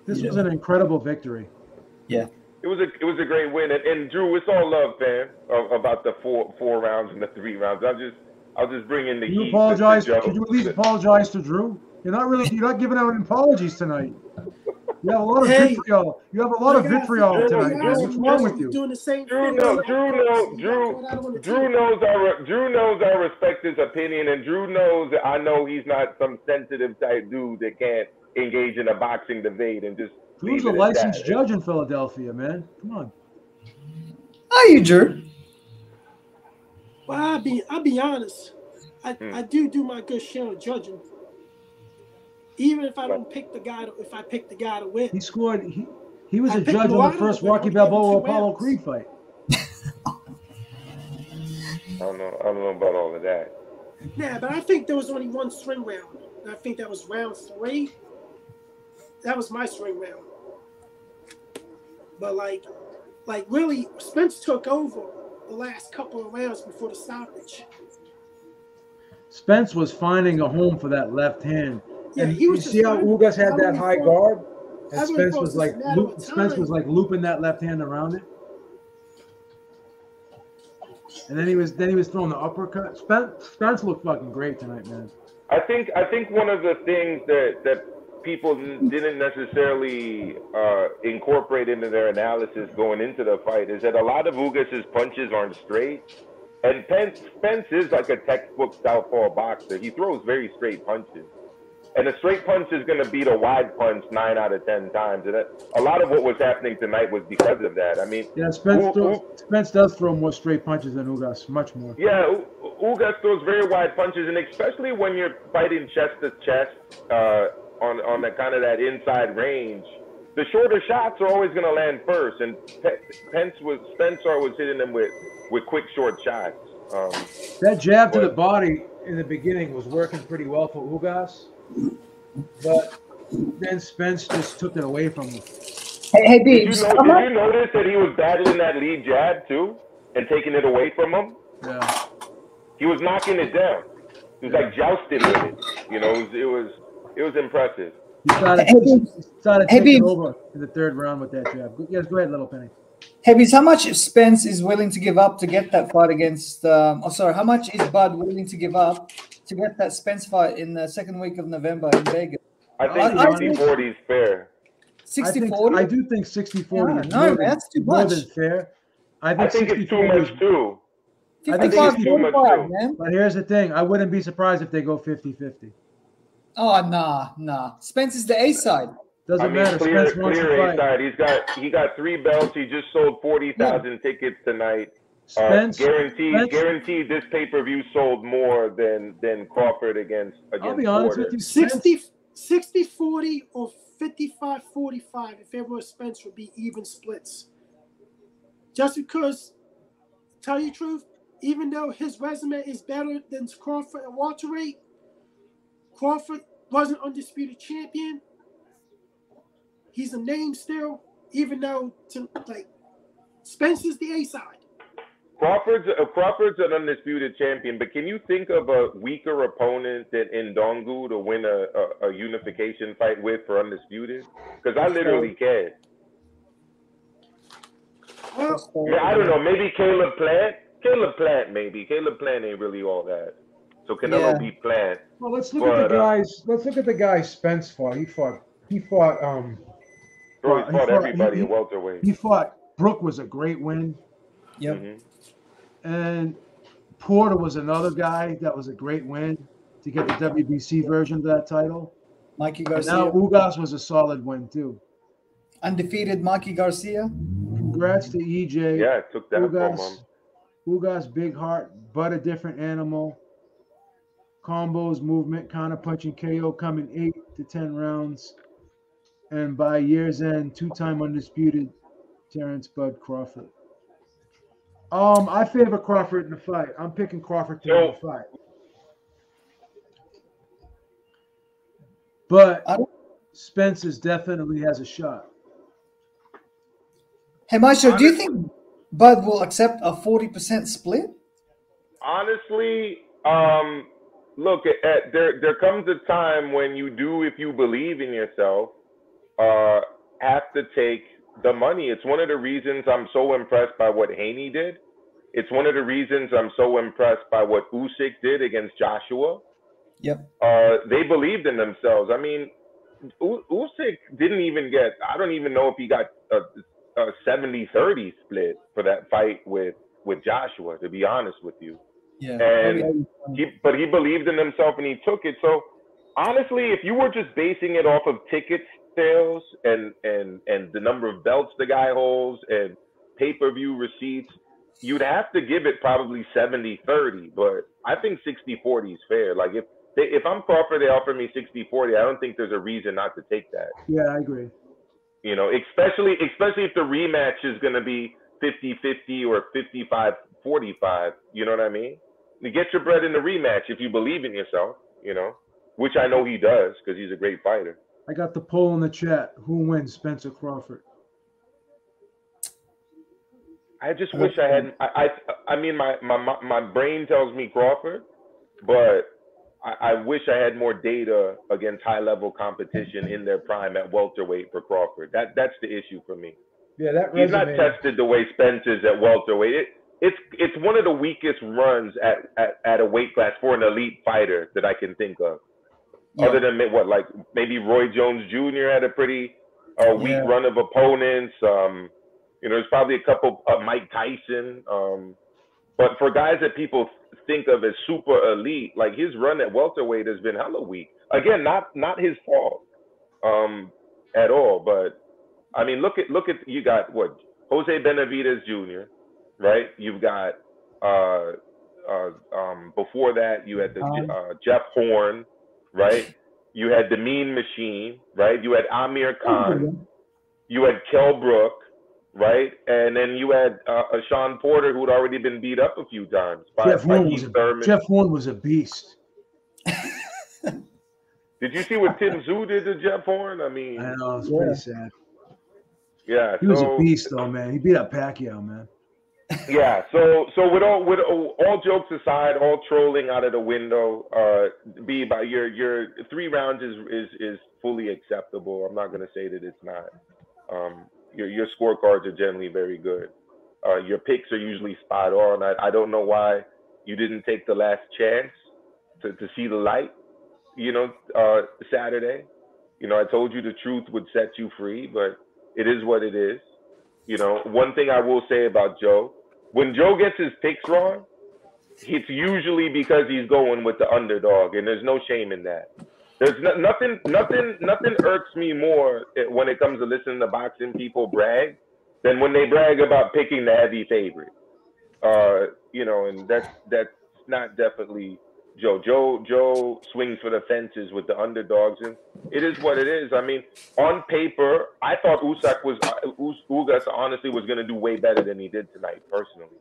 This was an incredible victory. Yeah. It was a great win, and Drew, it's all love, fam, about the four rounds and the 3 rounds. I'll just bring in the Can you heat. apologize? Could you at least apologize to Drew? You're not giving out apologies tonight. You have a lot of vitriol. You have a lot of vitriol tonight. What's wrong with you? Doing the same Drew knows I respect his opinion, and Drew knows that I know he's not some sensitive type dude that can't engage in a boxing debate and just. Drew's a licensed judge in Philadelphia, man. Come on. Are you, Drew? Well, I'll be honest. I do my good share of judging. Even if I don't pick the guy, if I pick the guy to win. He scored. He was a judge on the first Rocky Balboa Apollo Creed fight. I don't know about all of that. Yeah, but I think there was only one swing round. And I think that was round 3. That was my swing round. But like really, Spence took over the last couple of rounds before the stoppage. Spence was finding a home for that left hand. Yeah, and he was. You see how Ugas had that high guard, and Spence was like looping that left hand around it. And then he was throwing the uppercut. Spence looked fucking great tonight, man. I think one of the things that people didn't necessarily incorporate into their analysis going into the fight is that a lot of Ugas's punches aren't straight, and Spence is like a textbook southpaw boxer. He throws very straight punches, and a straight punch is going to beat a wide punch 9 out of 10 times. And a lot of what was happening tonight was because of that. I mean, yeah, Spence does throw more straight punches than Ugas, much more. Yeah, Ugas throws very wide punches, and especially when you're fighting chest to chest. On the kind of that inside range, the shorter shots are always going to land first, and Spencer was hitting them with quick short shots. That jab to the body in the beginning was working pretty well for Ugas, but then Spence just took it away from him. Hey, Beebs. Did you notice that he was battling that lead jab too and taking it away from him? Yeah. He was knocking it down. He was like jousting with it. You know, it was impressive. He started taking over in the 3rd round with that jab. Yes, go ahead, Little Penny. Hey, Beebs, how much Spence is willing to give up to get that fight against? How much is Bud willing to give up to get that Spence fight in the 2nd week of November in Vegas? I think 60-40 is fair. 60-40? I do think 60-40 is no, that's too much. More than fair. I think it's too much too. 55-45, man. But here's the thing. I wouldn't be surprised if they go 50-50. Oh, nah. Spence is the A side. Doesn't matter. Spence wants to fight. A-side. He got 3 belts. He just sold 40,000 tickets tonight. Guaranteed this pay-per-view sold more than Crawford against I'll be honest Porter. with you. 60-40 or 55-45 in favor of Spence would be even splits. Just because, tell you the truth, even though his resume is better than Crawford and welterweight, Crawford wasn't undisputed champion. He's a name still, even though Spence is the A side. Crawford's an undisputed champion, but can you think of a weaker opponent than Ndongu to win a unification fight with for undisputed? Because I literally can't. Well, yeah, I don't know. Maybe Caleb Plant. Maybe Caleb Plant ain't really all that. So Canelo beat Plant. Well, let's look at the guys. Let's look at the guys Spence fought. He fought. Everybody at welterweight. He fought Brook was a great win. Yep. Mm-hmm. And Porter was another guy that was a great win to get the WBC version of that title. Mikey And now Garcia. Ugas was a solid win too. Undefeated Mikey Garcia. Congrats to EJ. Yeah, it took that from him. Ugas, big heart, but a different animal. Combos, movement, counter punching, KO coming 8 to 10 rounds. And by year's end, two-time undisputed Terrence Bud Crawford. I favor Crawford in the fight. I'm picking Crawford to win the fight. But Spence's definitely has a shot. Hey, Maestro, do you think Bud will accept a 40% split? Honestly, look, there comes a time when you do, if you believe in yourself, have to take the money. It's one of the reasons I'm so impressed by what Haney did. It's one of the reasons I'm so impressed by what Usyk did against Joshua. Yep. They believed in themselves. I mean, Usyk didn't even get, I don't even know if he got a 70-30 split for that fight with Joshua, to be honest with you. Yeah. And but he believed in himself and he took it. So honestly, if you were just basing it off of ticket sales and the number of belts the guy holds and pay-per-view receipts, you'd have to give it probably 70-30. But I think 60-40 is fair. Like if I'm Crawford, they offer me 60-40. I don't think there's a reason not to take that. Yeah, I agree. You know, especially if the rematch is going to be 50-50 or 55-45. You know what I mean? You get your bread in the rematch if you believe in yourself, you know, which I know he does because he's a great fighter. I got the poll in the chat. Who wins, Spencer Crawford? I just wish I had. I mean, my brain tells me Crawford, but I wish I had more data against high-level competition in their prime at welterweight for Crawford. That's the issue for me. Yeah, that he's resume. not tested the way Spence is at welterweight. It's one of the weakest runs at a weight class for an elite fighter that I can think of. Yeah. Other than like maybe Roy Jones Jr. had a pretty weak run of opponents. You know, there's probably a couple Mike Tyson. But for guys that people think of as super elite, like his run at welterweight has been hella weak. Again, not his fault at all. But I mean, look at you got what Jose Benavidez Jr. Right? You've got before that you had the Jeff Horn, right? You had the Mean Machine, right? You had Amir Khan, you had Kell Brook, right? And then you had Sean Porter, who had already been beat up a few times by Keith Thurman. Jeff Horn was a beast. Did you see what Tim Tszyu did to Jeff Horn? I mean, I know, it's pretty sad. Yeah, he was a beast, though, man. He beat up Pacquiao, man. Yeah, so with all jokes aside, all trolling out of the window, your 3 rounds is fully acceptable. I'm not going to say that it's not. Your scorecards are generally very good. Your picks are usually spot on. I don't know why you didn't take the last chance to see the light, you know, Saturday. You know, I told you the truth would set you free, but it is what it is. You know, one thing I will say about Joe, when Joe gets his picks wrong, it's usually because he's going with the underdog, and there's no shame in that. There's nothing irks me more when it comes to listening to boxing people brag than when they brag about picking the heavy favorite. You know, and that's not definitely Joe. Joe swings for the fences with the underdogs, and it is what it is. I mean, on paper, I thought Ugas honestly was going to do way better than he did tonight, personally.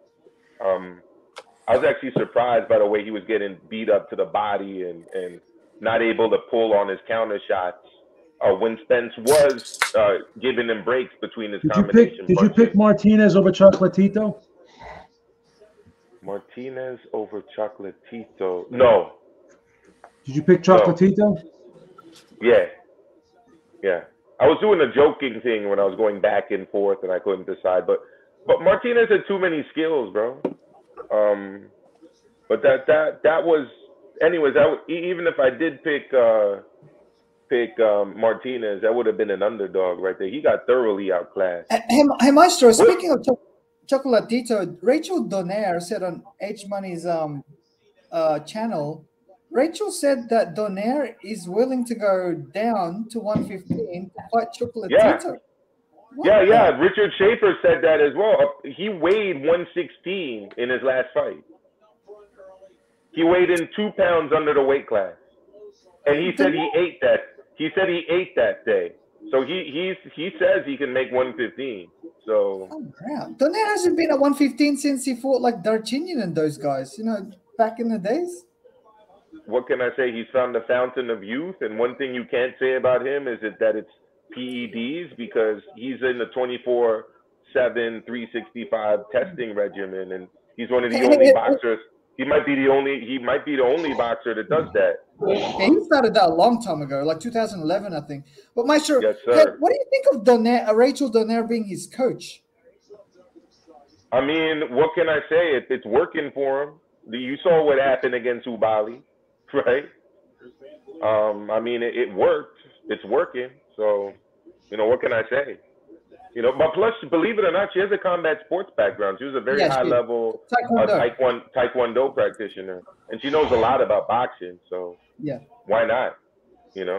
I was actually surprised by the way he was getting beat up to the body and not able to pull on his counter shots when Spence was giving him breaks between his combination punches. Did you pick Martinez over Chocolatito? Martinez over Chocolatito? No. Did you pick Chocolatito? No. Yeah. I was doing a joking thing when I was going back and forth and I couldn't decide. But Martinez had too many skills, bro. But that was, anyways. Even if I did pick pick Martinez, that would have been an underdog right there. He got thoroughly outclassed. Hey, Maestro, speaking of Chocolatito, Rachel Donaire said on H Money's channel, Rachel said that Donaire is willing to go down to 115 to fight Chocolatito. Yeah. Richard Schaefer said that as well. He weighed 116 in his last fight. He weighed in 2 pounds under the weight class, and he said he ate that. He said he ate that day. So he says he can make 115. So Donaire hasn't been at 115 since he fought like Darchinyan and those guys. You know, back in the days. What can I say? He's found the fountain of youth, and one thing you can't say about him is that it's PEDs, because he's in the 24/7 365 testing regimen, and he's one of the only boxers. He might be the only boxer that does that. Yeah, he started that a long time ago, like 2011, I think. But Maestro, yes, sir. What do you think of Donaire, Rachel Donaire being his coach? I mean, what can I say? It's working for him. You saw what happened against Ubali, right? I mean, it worked. It's working. So, what can I say? But plus, believe it or not, she has a combat sports background. She was a very high-level taekwondo practitioner, and she knows a lot about boxing. So, why not? And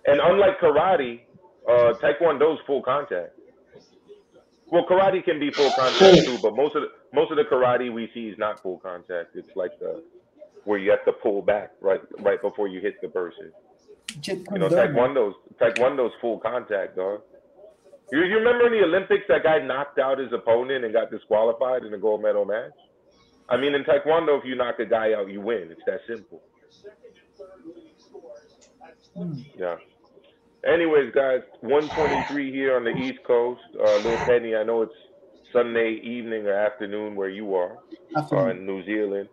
unlike karate, taekwondo is full contact. Well, karate can be full contact too, but most of the karate we see is not full contact. It's like where you have to pull back right before you hit the person. Taekwondo's full contact, dog. You remember in the Olympics that guy knocked out his opponent and got disqualified in a gold medal match? I mean, in Taekwondo, if you knock a guy out, you win. It's that simple. Yeah. Anyways, guys, 123 here on the East Coast. Little Penny, I know it's Sunday evening or afternoon where you are in New Zealand.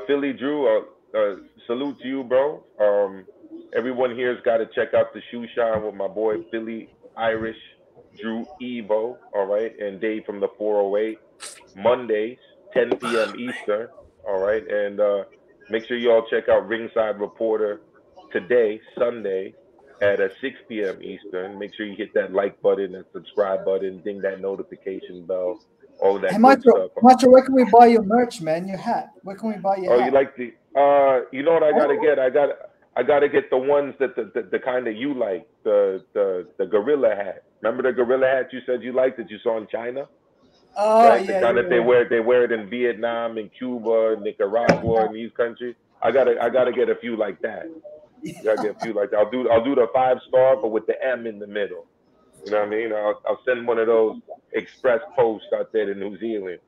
Philly Drew, salute to you, bro. Everyone here's got to check out the Shoe Shine with my boy Philly Irish Drew Evo, all right, and Dave from the 408. Mondays, 10 p.m. Eastern, all right, and make sure you all check out Ringside Reporter today, Sunday, at 6 p.m. Eastern. Make sure you hit that like button and subscribe button, ding that notification bell, all of that good stuff. Macho, where can we buy your merch, man? Your hat. Where can we buy your hat? Oh, you like the? You know what I gotta get? I gotta get the ones that the kind that you like, the gorilla hat. Remember the gorilla hat you said you liked that you saw in China? Oh, right? The kind that they wear it in Vietnam and Cuba, Nicaragua, and these countries. I gotta get a few like that. Gotta get a few like that. I'll do the 5-star, but with the M in the middle. You know what I mean? I'll send one of those express posts out there to New Zealand.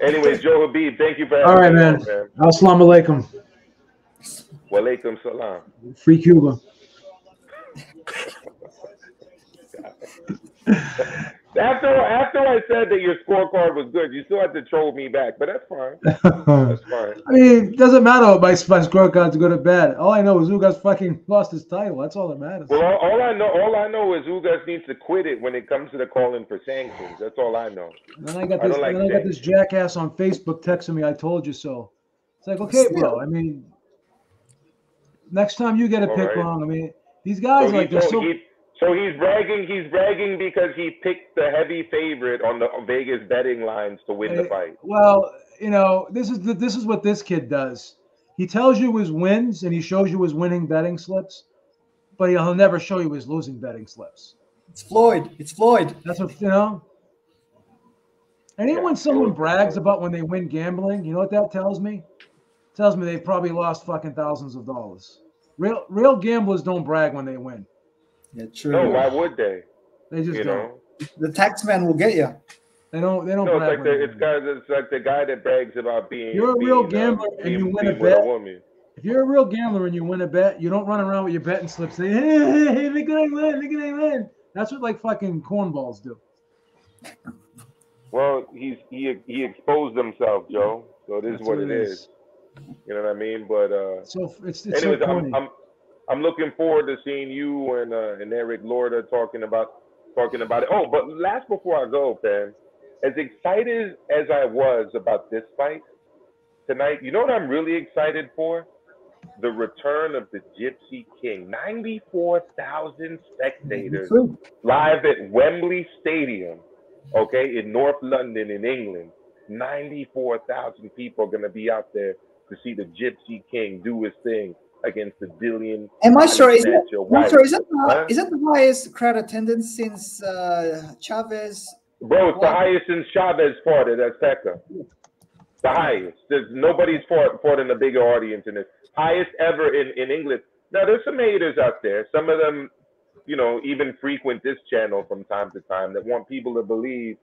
Anyways, Joe Habib, thank you for having me. All right, man. Assalamu alaikum. Walaikum salam. Free Cuba. After I said that your scorecard was good, you still had to troll me back, but that's fine. That's fine. I mean, it doesn't matter if my scorecard's good or bad. All I know is Ugas fucking lost his title. That's all that matters. Well, all I know is Ugas needs to quit it when it comes to the calling for sanctions. That's all I know. And then I got this jackass on Facebook texting me, "I told you so." It's like, okay, bro. I mean, next time you get a pick wrong, I mean, these guys So he's bragging because he picked the heavy favorite on the Vegas betting lines to win the fight. Well, this is what this kid does. He tells you his wins and he shows you his winning betting slips, but he'll never show you his losing betting slips. It's Floyd. That's what And when someone brags about when they win gambling, you know what that tells me? It tells me they've probably lost fucking thousands of dollars. Real gamblers don't brag when they win. Yeah, true. No, why would they? They just don't. The tax man will get you. They don't. No, it's like the guy that brags about being. You're a real gambler and you win a bet. If you're a real gambler and you win a bet, you don't run around with your betting slips saying, "Hey, look at I win." That's what like fucking cornballs do. Well, he exposed himself, Joe. So it is what it is. You know what I mean? But so it's anyways, so I'm looking forward to seeing you and Eric Lorda talking about it. Oh, but last before I go, fam, as excited as I was about this fight tonight, you know what I'm really excited for? the return of the Gypsy King. 94,000 spectators live at Wembley Stadium, okay, in North London in England. 94,000 people are going to be out there to see the Gypsy King do his thing against the Dillian. Am I sure? Is that Huh? is that the highest crowd attendance since Chavez? Bro, it's the highest since Chavez fought at Azteca. The highest. There's nobody's fought in a bigger audience than this. Highest ever in England. Now there's some haters out there. Some of them, you know, even frequent this channel from time to time that want people to believe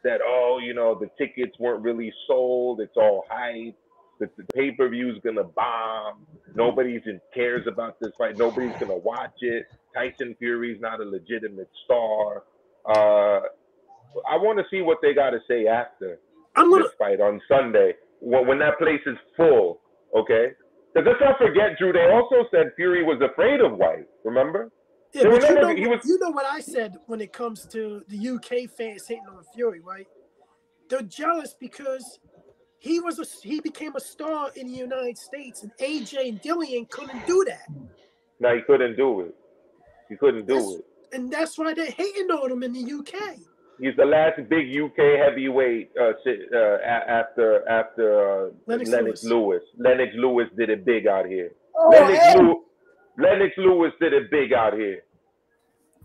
that, oh, you know, the tickets weren't really sold. It's all hype. That the pay-per-view is gonna bomb. Nobody cares about this fight. Nobody's gonna watch it. Tyson Fury's not a legitimate star. I want to see what they got to say after this fight on Sunday when that place is full. Okay, because let's not forget, Drew. They also said Fury was afraid of White. Remember? Yeah, but you know what I said when it comes to the UK fans hating on Fury, right? They're jealous because he became a star in the United States, and AJ and Dillian couldn't do that. No, he couldn't do it. He couldn't do it, and that's why they're hating on him in the UK. He's the last big UK heavyweight after Lennox Lewis. Lennox Lewis did it big out here. Lennox Lewis did it big out here.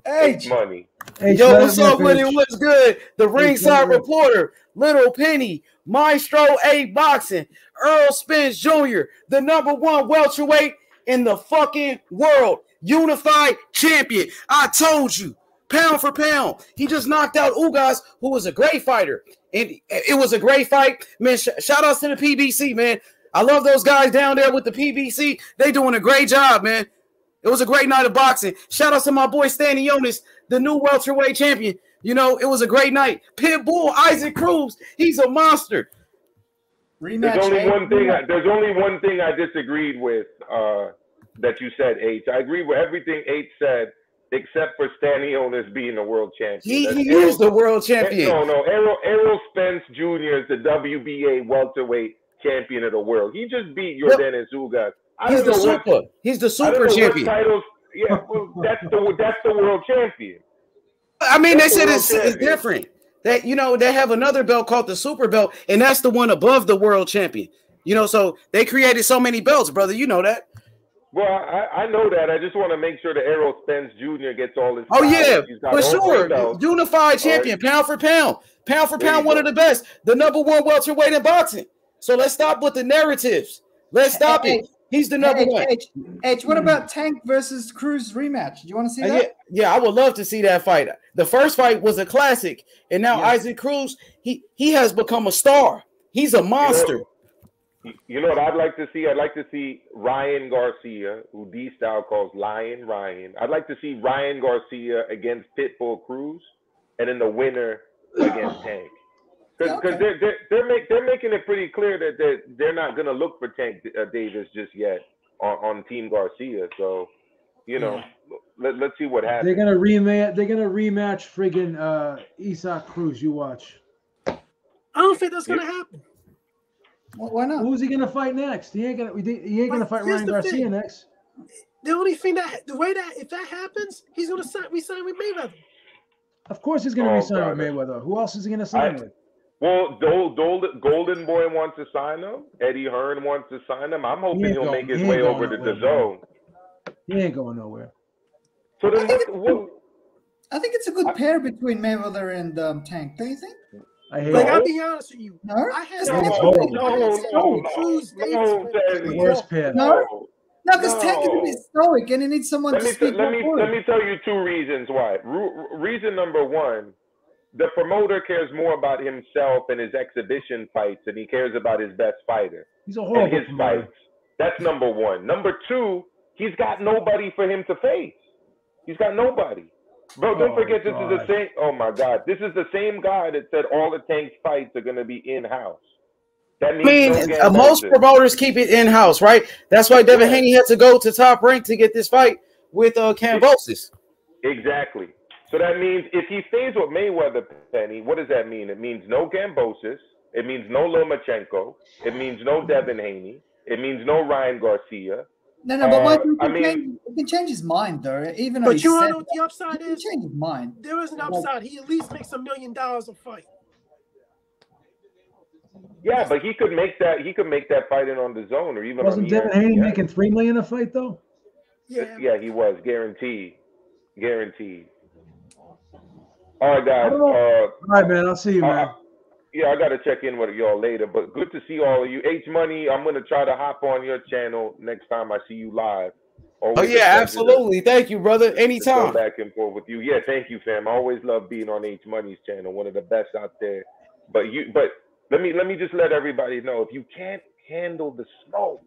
Hey, money. Yo, what's up with it? What's good? The ringside reporter, Little Penny, Maestro A Boxing, Errol Spence Jr., the #1 welterweight in the fucking world, unified champion. I told you. Pound for pound, he just knocked out Ugas, who was a great fighter. And it was a great fight. Man, shout outs to the PBC, man. I love those guys down there with the PBC. They doing a great job, man. It was a great night of boxing. Shout out to my boy Yordenis, the new welterweight champion. You know, it was a great night. Pitbull, Isaac Cruz, he's a monster. There's only one thing I disagreed with that you said, H. I agree with everything H said, except for Stanionis being the world champion. He is the world champion. No. Errol Spence Jr. is the WBA welterweight champion of the world. He just beat Yordenis Ugas. He's the super champion. Well, that's the world champion. I mean, they said it's different. That, you know, they have another belt called the super belt, and that's the one above the world champion. You know, so they created so many belts, brother. You know that. Well, I know that. I just want to make sure that Errol Spence Jr. gets all his. Oh yeah, for sure. Unified champion, pound for pound, one of the best. The #1 welterweight in boxing. So let's stop with the narratives. Let's stop it. He's the #1. H, what about Tank versus Cruz rematch? Do you want to see that? Yeah, I would love to see that fight. The first fight was a classic, and now Isaac Cruz, he has become a star. He's a monster. You know what I'd like to see? I'd like to see Ryan Garcia, who D-Style calls Lion Ryan. I'd like to see Ryan Garcia against Pitbull Cruz, and then the winner against Tank. Because they're making it pretty clear that they're not going to look for Tank Davis just yet on Team Garcia. So, you know, let's see what happens. They're gonna rematch friggin' Isaac Cruz. You watch. I don't think that's gonna happen. Well, why not? Who's he gonna fight next? He ain't gonna fight Ryan Garcia next. The only thing if that happens, he's gonna resign with Mayweather. Of course, he's gonna resign with Mayweather. Who else is he gonna sign with? Well, Golden Boy wants to sign him. Eddie Hearn wants to sign him. I'm hoping he'll make his way over to the zone. He ain't going nowhere. So then, I think it's a good pair between Mayweather and Tank. Don't you think? I'll be honest with you. No, I had Cruz the worst pair. No, because Tank is a bit stoic and he needs someone to speak. Let me tell you 2 reasons why. Reason number 1, the promoter cares more about himself and his exhibition fights than he cares about his best fighter. He's a horrible and his promoter. fights. That's number 1. Number 2, he's got nobody for him to face. He's got nobody. Bro, don't forget this is the same. Oh my God, this is the same guy that said all the Tank's fights are going to be in-house. That means most promoters keep it in-house, right? That's why Devin Haney had to go to Top Rank to get this fight with Kambosos. Exactly. So that means if he stays with Mayweather, Penny, what does that mean? It means no Kambosos. It means no Lomachenko. It means no Devin Haney. It means no Ryan Garcia. No, but Michael, I mean, he can change his mind though. Even though But he you want to said know what the that, upside he can is? change his mind. There is an upside. He at least makes $1 million a fight. yeah, but he could make that. He could make that fighting on the zone or even Wasn't on Devin ESPN. Haney making $3 million a fight though? Yeah. Yeah, he was guaranteed. Guaranteed. All right, I guys. don't know. All right, man. I'll see you, man. Yeah, I got to check in with y'all later, but good to see all of you. H Money, I'm going to try to hop on your channel next time I see you live. Oh, yeah, absolutely. Thank you, brother. Anytime. Go back and forth with you. Yeah, thank you, fam. I always love being on H Money's channel, one of the best out there. But let me just let everybody know, if you can't handle the smoke,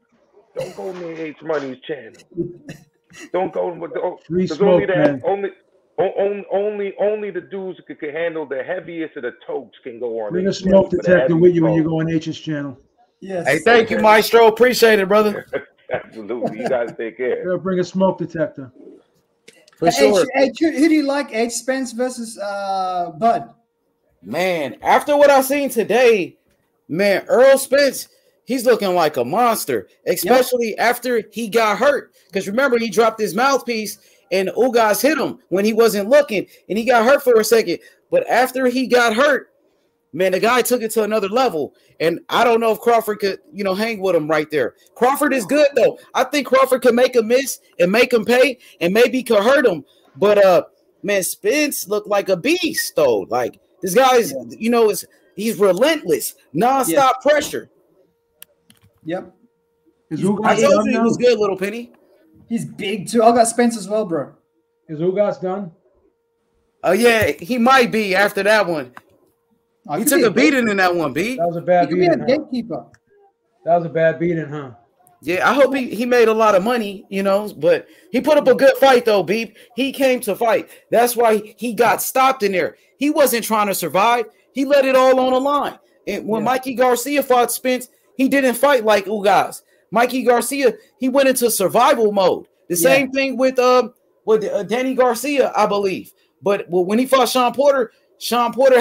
don't go near H Money's channel. Don't go. Free smoke, man. Only the dudes who can handle the heaviest of the tokes can go on. Bring a smoke detector with you when you go on H's channel. Yes. Hey, thank you, Maestro. Appreciate it, brother. Absolutely. You guys take care. Bring a smoke detector. For sure. Who do you like, H. Spence versus Bud? Man, after what I seen today, man, Errol Spence, he's looking like a monster, especially after he got hurt. Because remember, he dropped his mouthpiece and Ugas hit him when he wasn't looking, and he got hurt for a second. But after he got hurt, man, the guy took it to another level. And I don't know if Crawford could, hang with him right there. Crawford is good, though. I think Crawford could make a miss and make him pay and maybe could hurt him. But, man, Spence looked like a beast, though. Like, this guy's, he's relentless, nonstop pressure. Yep. I told you he was good, Little Penny. He's big, too. I got Spence as well, bro. Is Ugas done? Oh, yeah, he might be after that one. He took a beating in that one, B. That was a bad beating. He could be a gatekeeper. That was a bad beating, huh? Yeah, I hope he made a lot of money, but he put up a good fight, though, B. He came to fight. That's why he got stopped in there. He wasn't trying to survive. He let it all on the line. And when Mikey Garcia fought Spence, he didn't fight like Ugas. Mikey Garcia, he went into survival mode. The same thing with Danny Garcia, I believe. But when he fought Sean Porter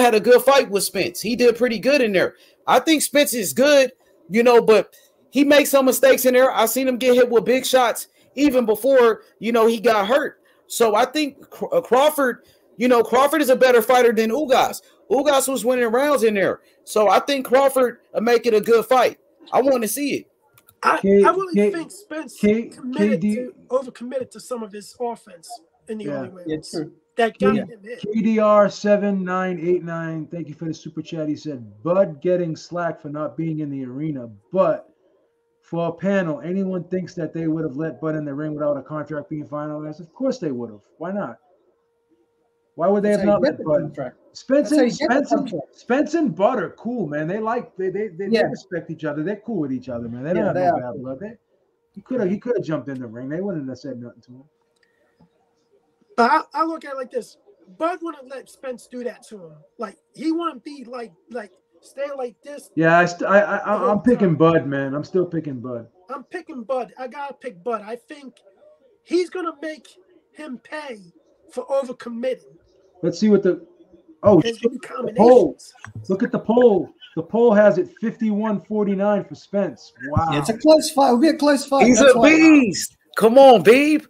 had a good fight with Spence. He did pretty good in there. I think Spence is good, but he makes some mistakes in there. I've seen him get hit with big shots even before, he got hurt. So I think Crawford is a better fighter than Ugas. Ugas was winning rounds in there. So I think Crawford will make it a good fight. I want to see it. I really think Spence overcommitted to some of his offense in the early rounds. Yeah, true. That got him hit. KDR7989, thank you for the super chat. He said, Bud getting slack for not being in the arena, but for a panel, anyone thinks that they would have let Bud in the ring without a contract being finalized? Of course they would have. Why not? Why would they have not let Bud? Spence and Bud are cool, man. They respect each other. They're cool with each other, man. They don't have no bad blood. He could have jumped in the ring. They wouldn't have said nothing to him. But I look at it like this: Bud wouldn't let Spence do that to him. Like he wouldn't be like stay like this. Yeah, I'm picking Bud, man. I'm still picking Bud. I'm picking Bud. I gotta pick Bud. I think he's gonna make him pay for overcommitting. Let's see what the poll. Look at the poll. The poll has it 51-49 for Spence. Wow. Yeah, it's a close fight. It'll be a close fight. He's a beast. Come on, babe.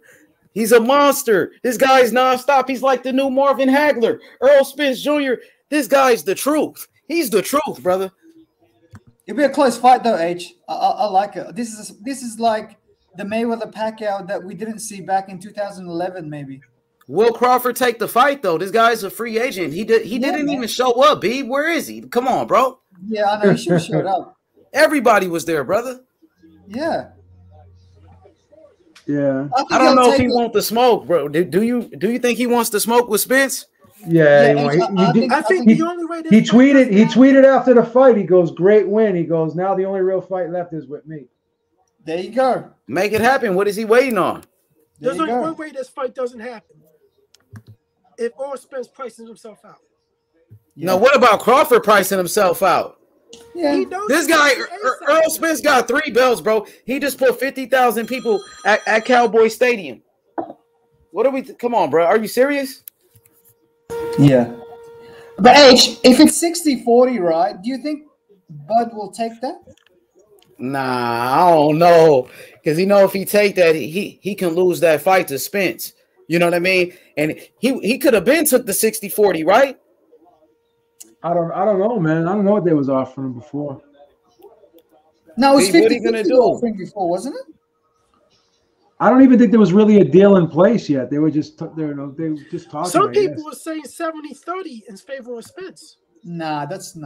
He's a monster. This guy's nonstop. He's like the new Marvin Hagler, Errol Spence Jr. This guy's the truth. He's the truth, brother. It'll be a close fight, though, H. I like it. This is like the Mayweather-Pacquiao that we didn't see back in 2011, maybe. Will Crawford take the fight, though? This guy's a free agent. He didn't even show up, B. Where is he? Come on, bro. Yeah, I know. He should have showed up. Everybody was there, brother. Yeah. Yeah. I don't know if he wants the smoke, bro. Do you think he wants to smoke with Spence? Yeah. I think the only way he tweeted after the fight. He goes, "Great win." He goes, "Now the only real fight left is with me." There you go. Make it happen. What is he waiting on? There's only one way this fight doesn't happen. If Errol Spence prices himself out. Yeah. Now, what about Crawford pricing himself out? Yeah. This guy, Errol Spence, got 3 belts, bro. He just put 50,000 people at Cowboy Stadium. What are we? Come on, bro. Are you serious? Yeah. But H, if it's 60-40, right? Do you think Bud will take that? Nah, I don't know. Because if he take that, he can lose that fight to Spence. You know what I mean? And he could have been took the 60-40, right? I don't know, man. I don't know what they was offering him before. No, it was See, what he 50-50 gonna do? offering before, wasn't it? I don't even think there was really a deal in place yet. They were just they were just talking. Some people were saying 70-30 in favor of Spence. Nah, that's But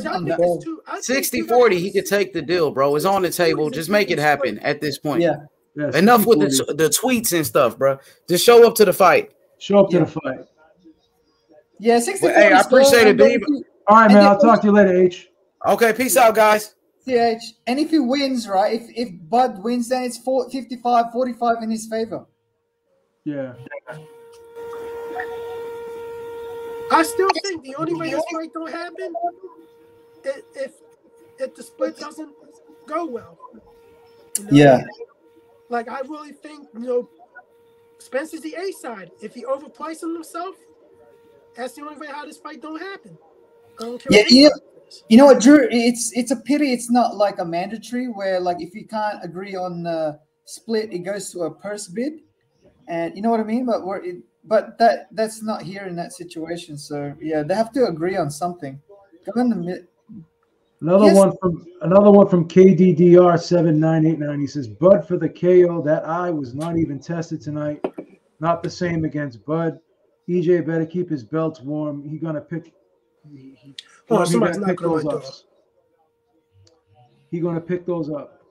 I not think the it's too. 60-40, he could take the deal, bro. It's on the table. Just make it happen at this point. Yeah. Enough with the tweets and stuff, bro. Just show up to the fight. Show up to the fight. Yeah, 60-40. Hey, I appreciate it, B. All right, man. I'll talk to you later, H. Okay, peace out, guys. CH. And if he wins, right? If Bud wins, then it's 55-45 in his favor. Yeah. I still think the only way this fight don't happen is if the split doesn't go well. You know? Yeah. Like I really think Spence is the A side. If he overprices himself, that's the only way how this fight don't happen. I don't care. Yeah, you know what, Drew? It's a pity it's not like a mandatory where like if you can't agree on the split, it goes to a purse bid, and you know what I mean. But that's not here in that situation. So yeah, they have to agree on something. Go in the mid. Another one from KDDR 7989. He says, Bud for the KO. That eye was not even tested tonight. Not the same against Bud. EJ better keep his belts warm. He gonna pick. Somebody's not going to. He gonna pick those up.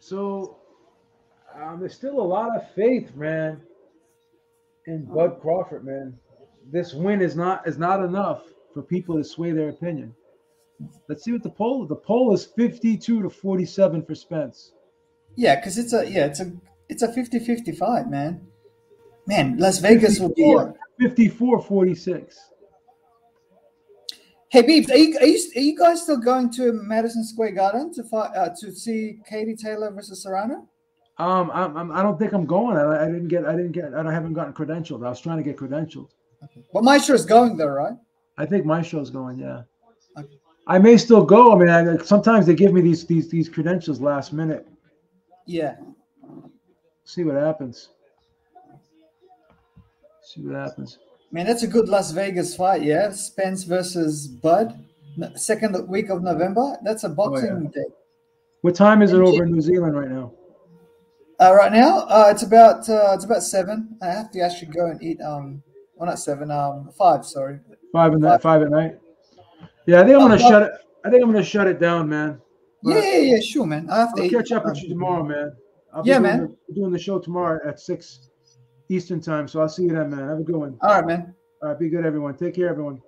So there's still a lot of faith, man, in Bud Crawford, man. This win is not enough for people to sway their opinion. Let's see what the poll. The poll is 52-47 for Spence. Yeah, because it's a 50-50 fight, man. Man, Las Vegas will be 54-46. Hey, Beebs, are you guys still going to Madison Square Garden to fight to see Katie Taylor versus Serrano? I don't think I'm going. I haven't gotten credentialed. I was trying to get credentialed. Okay. But Maestro's going there, right? I think Maestro's going. Yeah. Okay. I may still go. I mean, sometimes they give me these credentials last minute. Yeah. See what happens. Man, that's a good Las Vegas fight, yeah. Spence versus Bud, second week of November. That's a boxing day. What time is it over in New Zealand right now? Right now, it's about 7. I have to actually go and eat. Well, not 7. 5. Sorry. 5 at night. Yeah, I think I'm gonna shut it. I think I'm gonna shut it down, man. Yeah, sure, man. I'll catch up with you tomorrow, man. I'll be doing the show tomorrow at 6 Eastern time. So I'll see you then, man. Have a good one. All right, man. All right, be good, everyone. Take care, everyone.